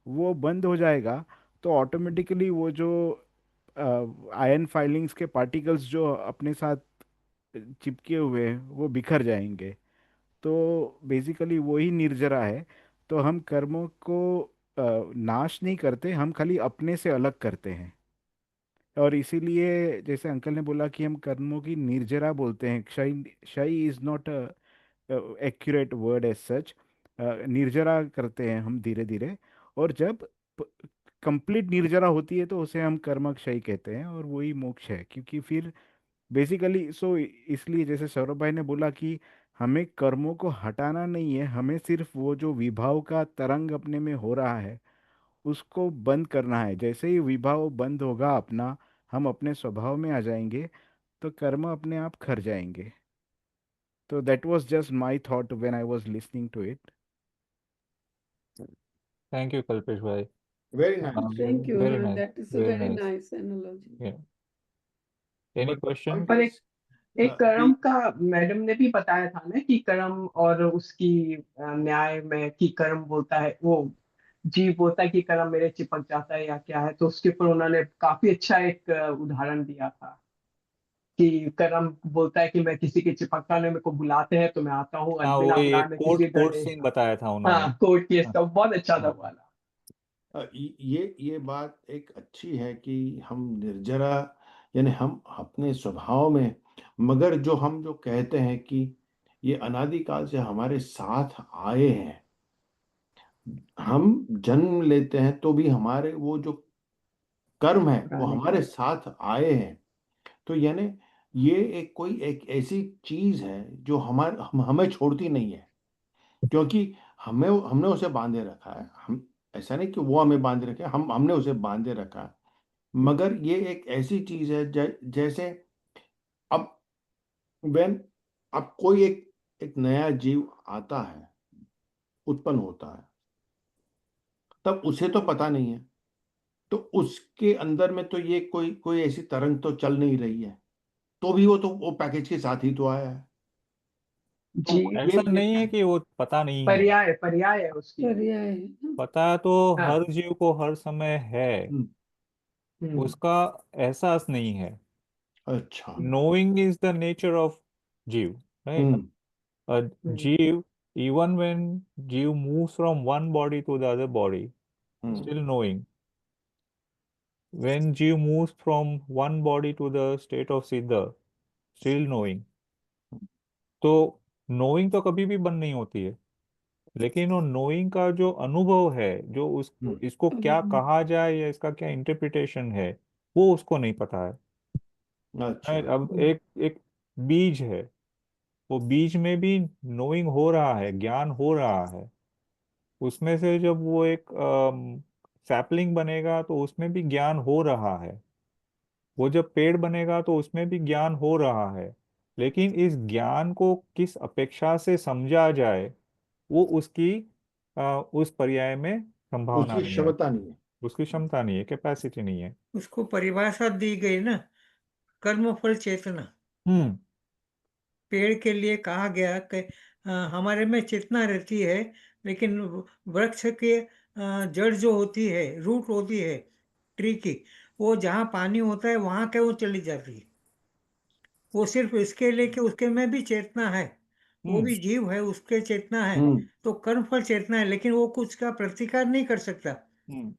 वो बंद हो जाएगा, तो ऑटोमेटिकली वो जो आयन फाइलिंग्स के पार्टिकल्स जो अपने साथ चिपके हुए हैं वो बिखर जाएंगे। तो बेसिकली वही निर्जरा है। तो हम कर्मों को नाश नहीं करते, हम खाली अपने से अलग करते हैं। और इसीलिए जैसे अंकल ने बोला कि हम कर्मों की निर्जरा बोलते हैं, क्षय, क्षय is not accurate word as such. निर्जरा करते हैं हम धीरे धीरे। और जब कंप्लीट निर्जरा होती है, तो उसे हम कर्म क्षय कहते हैं, और वही मोक्ष है। क्योंकि फिर बेसिकली सो, इसलिए जैसे सौरभ भाई ने बोला कि हमें कर्मों को हटाना नहीं है, हमें सिर्फ वो जो विभाव का तरंग अपने में हो रहा है उसको बंद करना है। जैसे ही विभाव बंद होगा अपना, हम अपने स्वभाव में आ जाएंगे, तो कर्म अपने आप खर जाएंगे। तो that was just my thought when I was listening to it. Thank you Kalpesh भाई। Very nice. Thank you. Very nice, That is a very very nice. nice analogy. Any But the question? point और is, एक कर्म का मैडम ने भी बताया था ना कि कर्म और उसकी न्याय में कि कर्म बोलता है, वो जीव बोलता है कि कर्म मेरे चिपक जाता है या क्या है, तो उसके ऊपर उन्होंने काफी अच्छा एक उदाहरण दिया था कि कर्म बोलता है कि मैं किसी के चिपकता नहीं, मेरे को बुलाते हैं तो मैं आता हूँ, हाँ, बिना वही बुलाए एक मैं कोर्ट किसी कोर्ट डरे। सीन बताया था उन्होंने। हाँ, कोर्ट केस हाँ, का बहुत अच्छा था हाँ, वाला। ये बात एक अच्छी है कि हम निर्जरा, यानी हम अपने स्वभाव में, मगर जो हम जो कहते हैं कि ये अनादिकाल से हमारे साथ आए हैं, हम जन्म लेते हैं तो भी हमारे वो जो कर्म है वो पुराने हमारे कर्म। साथ आए हैं। तो यानी ये एक कोई एक ऐसी चीज है जो हमें छोड़ती नहीं है, क्योंकि हमें हमने उसे बांधे रखा है। हम, ऐसा नहीं कि वो हमें बांधे रखे, हम हमने उसे बांधे रखा है। मगर ये एक ऐसी चीज है जैसे अब वेन, अब कोई एक एक नया जीव आता है, उत्पन्न होता है, तब उसे तो पता नहीं है, तो उसके अंदर में तो ये कोई कोई ऐसी तरंग तो चल नहीं रही है, तो भी वो तो वो पैकेज के साथ ही तो आया है। जी, तो ये ऐसा नहीं है कि वो पता नहीं है। पर्याय पर्याय है उसकी। पर्याय है ना? पता तो हाँ। हर जीव को हर समय है, हम्म, हम्म। उसका एहसास नहीं है। अच्छा। Knowing is the nature of जीव, राइट? हम्म। हम्म। जीव, even when जीव moves from one body to the other body, hmm still knowing. When Jeev moves from one body to the state of Siddha, still knowing. तो knowing तो कभी भी बंद नहीं होती है, लेकिन वो नोइंग का जो अनुभव है, जो उस हम्म, इसको क्या हम्म, कहा जाए या इसका क्या इंटरप्रिटेशन है, वो उसको नहीं पता है। अच्छा। अब एक एक बीज है, वो बीज में भी नोइंग हो रहा है, ज्ञान हो रहा है। उसमें से जब वो एक सैपलिंग बनेगा तो उसमें भी ज्ञान हो रहा है। वो जब पेड़ बनेगा तो उसमें भी ज्ञान हो रहा है। लेकिन इस ज्ञान को किस अपेक्षा से समझा जाए, वो उसकी उस पर्याय में संभावना उसकी नहीं है, क्षमता नहीं है। उसकी क्षमता नहीं है, कैपेसिटी नहीं है। उसको परिभाषा दी गई ना, कर्म फल चेतना। हम्म। पेड़ के लिए कहा गया कि हमारे में चेतना रहती है, लेकिन वृक्ष के जड़ जो होती है, रूट होती है ट्री की, वो जहाँ पानी होता है वहाँ के वो चली जाती है। वो सिर्फ इसके लिए कि उसके में भी चेतना है, वो हम्म। भी जीव है, उसके चेतना है। हम्म तो कर्म फल चेतना है, लेकिन वो कुछ का प्रतिकार नहीं कर सकता। हम्म।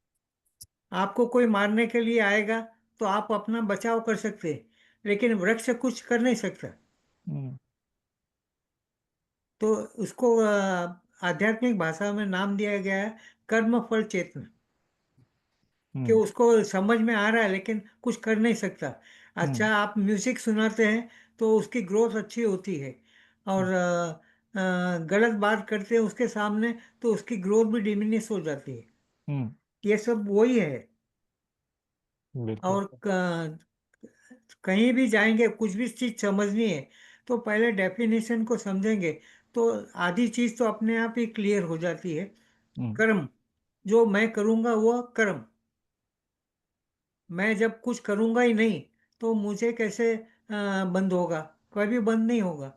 आपको कोई मारने के लिए आएगा तो आप अपना बचाव कर सकते हैं, लेकिन वृक्ष कुछ कर नहीं सकता। हम्म। तो उसको आध्यात्मिक भाषा में नाम दिया गया है कर्म फल चेतना, कि हम्म। उसको समझ में आ रहा है लेकिन कुछ कर नहीं सकता। अच्छा, हम्म। आप म्यूजिक सुनाते हैं तो उसकी ग्रोथ अच्छी होती है, और गलत बात करते हैं उसके सामने तो उसकी ग्रोथ भी डिमिनिश हो जाती है। हम्म। ये सब वही है। बिल्कुल। और कहीं भी जाएंगे, कुछ भी चीज समझनी है तो पहले डेफिनेशन को समझेंगे, तो आधी चीज तो अपने आप ही क्लियर हो जाती है। हम्म। कर्म, जो मैं करूँगा वो कर्म। मैं जब कुछ करूँगा ही नहीं तो मुझे कैसे बंद होगा? कभी बंद नहीं होगा।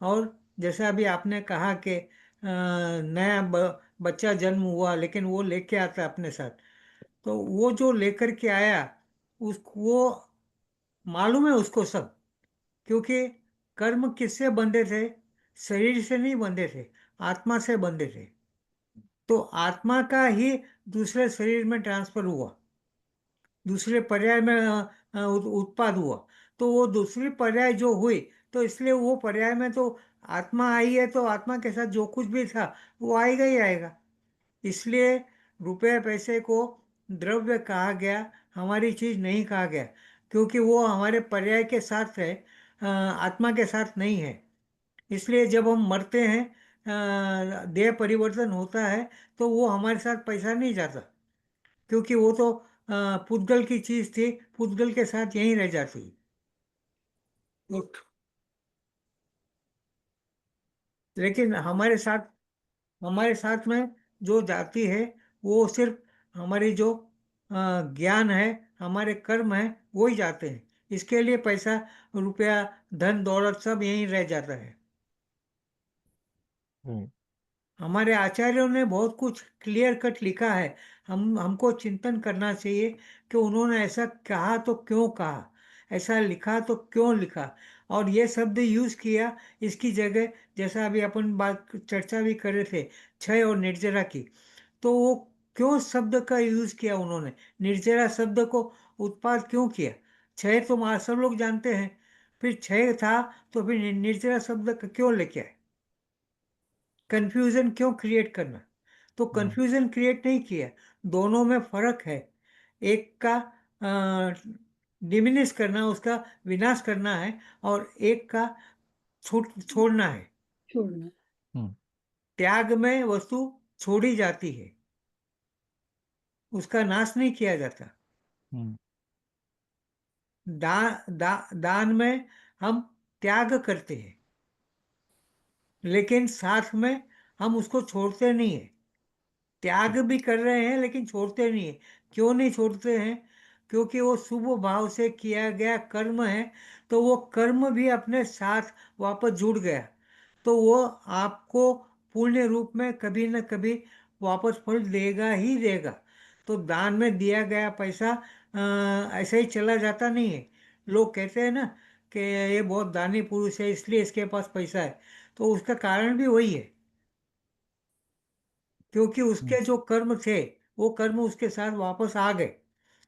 और जैसे अभी आपने कहा कि नया बच्चा जन्म हुआ लेकिन वो लेके आता है अपने साथ, तो वो जो लेकर के आया, वो मालूम है उसको सब, क्योंकि कर्म किससे बंधे थे? शरीर से नहीं बंधे थे, आत्मा से बंधे थे। तो आत्मा का ही दूसरे शरीर में ट्रांसफर हुआ, दूसरे पर्याय में उत्पाद हुआ। तो वो दूसरी पर्याय जो हुई, तो इसलिए वो पर्याय में तो आत्मा आई है, तो आत्मा के साथ जो कुछ भी था वो आएगा ही आएगा। इसलिए रुपये पैसे को द्रव्य कहा गया, हमारी चीज नहीं कहा गया, क्योंकि वो हमारे पर्याय के साथ है, आत्मा के साथ नहीं है। इसलिए जब हम मरते हैं, देह परिवर्तन होता है, तो वो हमारे साथ पैसा नहीं जाता, क्योंकि वो तो पुद्गल की चीज थी, पुद्गल के साथ यहीं रह जाती। लेकिन हमारे साथ में जो जाती है, वो सिर्फ हमारी जो ज्ञान है, हमारे कर्म है, वो ही जाते हैं। इसके लिए पैसा, रुपया, धन दौलत सब यहीं रह जाता है। हम्म। हमारे आचार्यों ने बहुत कुछ क्लियर कट लिखा है। हमको चिंतन करना चाहिए कि उन्होंने ऐसा कहा तो क्यों कहा, ऐसा लिखा तो क्यों लिखा, और ये शब्द यूज किया इसकी जगह। जैसा अभी अपन बात चर्चा भी कर रहे थे क्षय और निर्जरा की, तो वो क्यों शब्द का यूज किया उन्होंने, निर्जरा शब्द को उत्पाद क्यों किया? क्षय तो सब लोग जानते हैं, फिर क्षय था तो फिर निर्जरा शब्द क्यों लेके आए? कंफ्यूजन क्यों क्रिएट करना? तो हम्म। कंफ्यूजन क्रिएट नहीं किया। दोनों में फर्क है। एक का डिमिनिश करना, उसका विनाश करना है, और एक का छोड़ना है। छोड़ना। हम्म। त्याग में वस्तु छोड़ी जाती है, उसका नाश नहीं किया जाता। हम्म। दान में हम त्याग करते हैं, लेकिन साथ में हम उसको छोड़ते नहीं है। त्याग भी कर रहे हैं लेकिन छोड़ते नहीं है। क्यों नहीं छोड़ते हैं? क्योंकि वो शुभ भाव से किया गया कर्म है, तो वो कर्म भी अपने साथ वापस जुड़ गया, तो वो आपको पुण्य रूप में कभी न कभी वापस फल देगा ही देगा। तो दान में दिया गया पैसा ऐसे ही चला जाता नहीं है। लोग कहते हैं ना कि ये बहुत दानी पुरुष है इसलिए इसके पास पैसा है, तो उसका कारण भी वही है, क्योंकि हम्म। उसके जो कर्म थे वो कर्म उसके साथ वापस आ गए,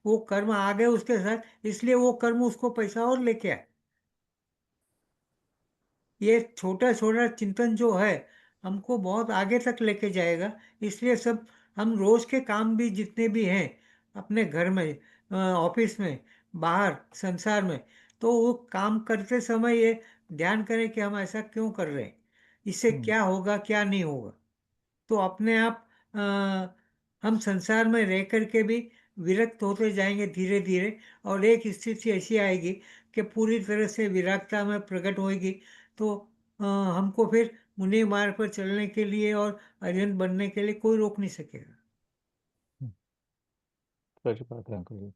वो कर्म आ गए उसके साथ, इसलिए वो कर्म उसको पैसा और लेके आए। ये छोटा छोटा चिंतन जो है हमको बहुत आगे तक लेके जाएगा। इसलिए सब हम रोज के काम भी जितने भी हैं अपने घर में, ऑफिस में, बाहर संसार में, तो वो काम करते समय ये ध्यान करें कि हम ऐसा क्यों कर रहे हैं, इससे क्या होगा क्या नहीं होगा। तो अपने आप हम संसार में रह करके भी विरक्त होते जाएंगे धीरे धीरे, और एक स्थिति ऐसी आएगी कि पूरी तरह से विरागता में प्रकट होएगी। तो हमको फिर मुनि मार्ग पर चलने के लिए और अरिहंत बनने के लिए कोई रोक नहीं सकेगा। सच बात है अंकल जी।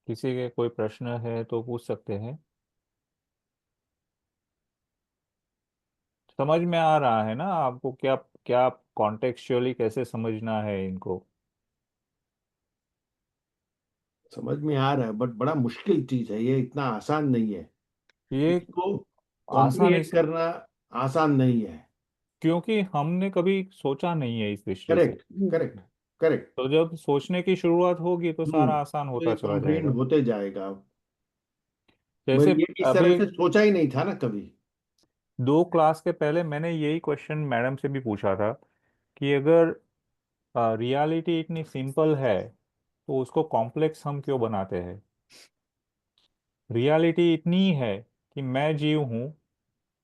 किसी के कोई प्रश्न है तो पूछ सकते हैं। समझ में आ रहा है ना आपको? क्या क्या कॉन्टेक्चुअली कैसे समझना है इनको? समझ में आ रहा है, बट बड़ा मुश्किल चीज है ये, इतना आसान नहीं है। ये इसको आसान कॉम्प्रिहेंड इस करना आसान नहीं है। क्योंकि हमने कभी सोचा नहीं है इस दृष्टि से। Correct, correct, correct. तो जब सोचने की शुरुआत होगी तो सारा आसान तो होता ये चला कॉम्प्रिहेंड जाएगा। होते जाएगा। जैसे मगर ये इस तरह अभी से सोचा ही नहीं था ना कभी। 2 क्लास के पहले मैंने यही क्वेश्चन मैडम से भी पूछा था कि अगर रियलिटी इतनी सिंपल है तो उसको कॉम्प्लेक्स हम क्यों बनाते हैं? रियलिटी इतनी ही है कि मैं जीव हूँ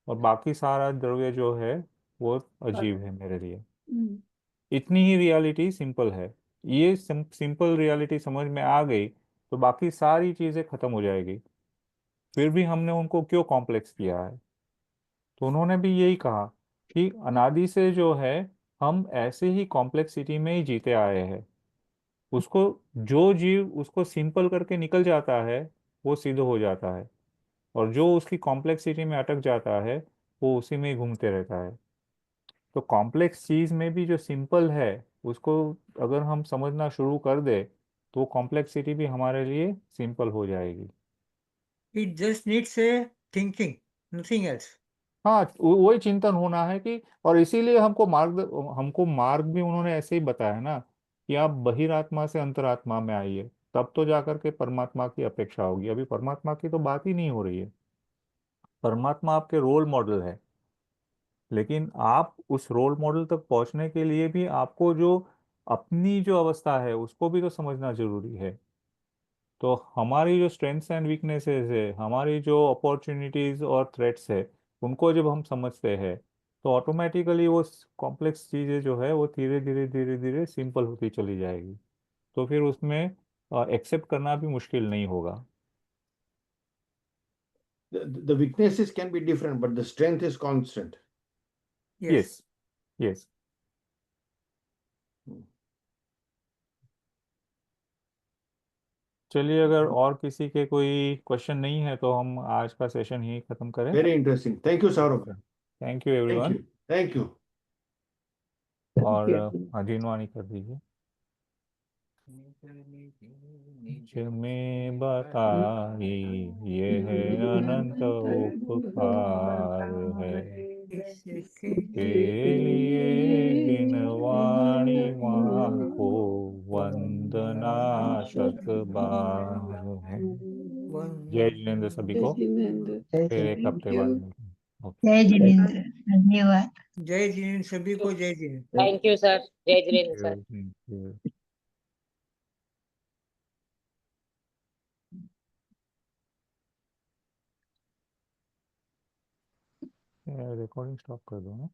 और बाकी सारा द्रव्य जो है वो अजीब है मेरे लिए। हम्म, इतनी ही रियलिटी सिंपल है। ये सिंपल रियलिटी समझ में आ गई तो बाकी सारी चीजें खत्म हो जाएगी। फिर भी हमने उनको क्यों कॉम्प्लेक्स किया है? तो उन्होंने भी यही कहा कि अनादि से जो है हम ऐसे ही कॉम्प्लेक्सिटी में ही जीते आए हैं। उसको जो जीव उसको सिंपल करके निकल जाता है वो सिद्ध हो जाता है, और जो उसकी कॉम्प्लेक्सिटी में अटक जाता है वो उसी में ही घूमते रहता है। तो कॉम्प्लेक्स चीज में भी जो सिंपल है उसको अगर हम समझना शुरू कर दे तो कॉम्प्लेक्सिटी भी हमारे लिए सिंपल हो जाएगी। It just needs a thinking, nothing else. हाँ, वही चिंतन होना है कि, और इसीलिए हमको मार्ग भी उन्होंने ऐसे ही बताया ना कि आप बहिरात्मा से अंतरात्मा में आइए, तब तो जाकर के परमात्मा की अपेक्षा होगी। अभी परमात्मा की तो बात ही नहीं हो रही है। परमात्मा आपके रोल मॉडल है, लेकिन आप उस रोल मॉडल तक पहुंचने के लिए भी आपको जो अपनी जो अवस्था है उसको भी तो समझना जरूरी है। तो हमारी जो स्ट्रेंथ्स एंड वीकनेसेस है, हमारी जो अपॉर्चुनिटीज और थ्रेट्स है, उनको जब हम समझते हैं तो ऑटोमेटिकली वो कॉम्प्लेक्स चीज़ें जो है वो धीरे धीरे धीरे धीरे सिंपल होती चली जाएगी। तो फिर उसमें एक्सेप्ट करना भी मुश्किल नहीं होगा। The weaknesses can be different, but the strength is constant. Yes. Yes, yes. चलिए, अगर और किसी के कोई क्वेश्चन नहीं है तो हम आज का सेशन ही खत्म करें। Very interesting. Thank you, Saurabh. Thank you Thank everyone. you. Thank you. और अजीनवानी कर दीजिए। मुझ में बताई ये है अनंत उपकार है, के लिए बिनवाणी माँ को वंदना शत बार है। जय जिनेन्द्र सभी जय को। जिनेन्द्र। फिर एक थैंक हफ्ते यू। बाद मिलते हैं। ओके। जय जिनेन्द्र, धन्यवाद। जय जिनेन्द्र सभी को, जय जिनेन्द्र। थैंक यू सर, जय Jinendra sir. Thank you. Recording stop कर दो ना।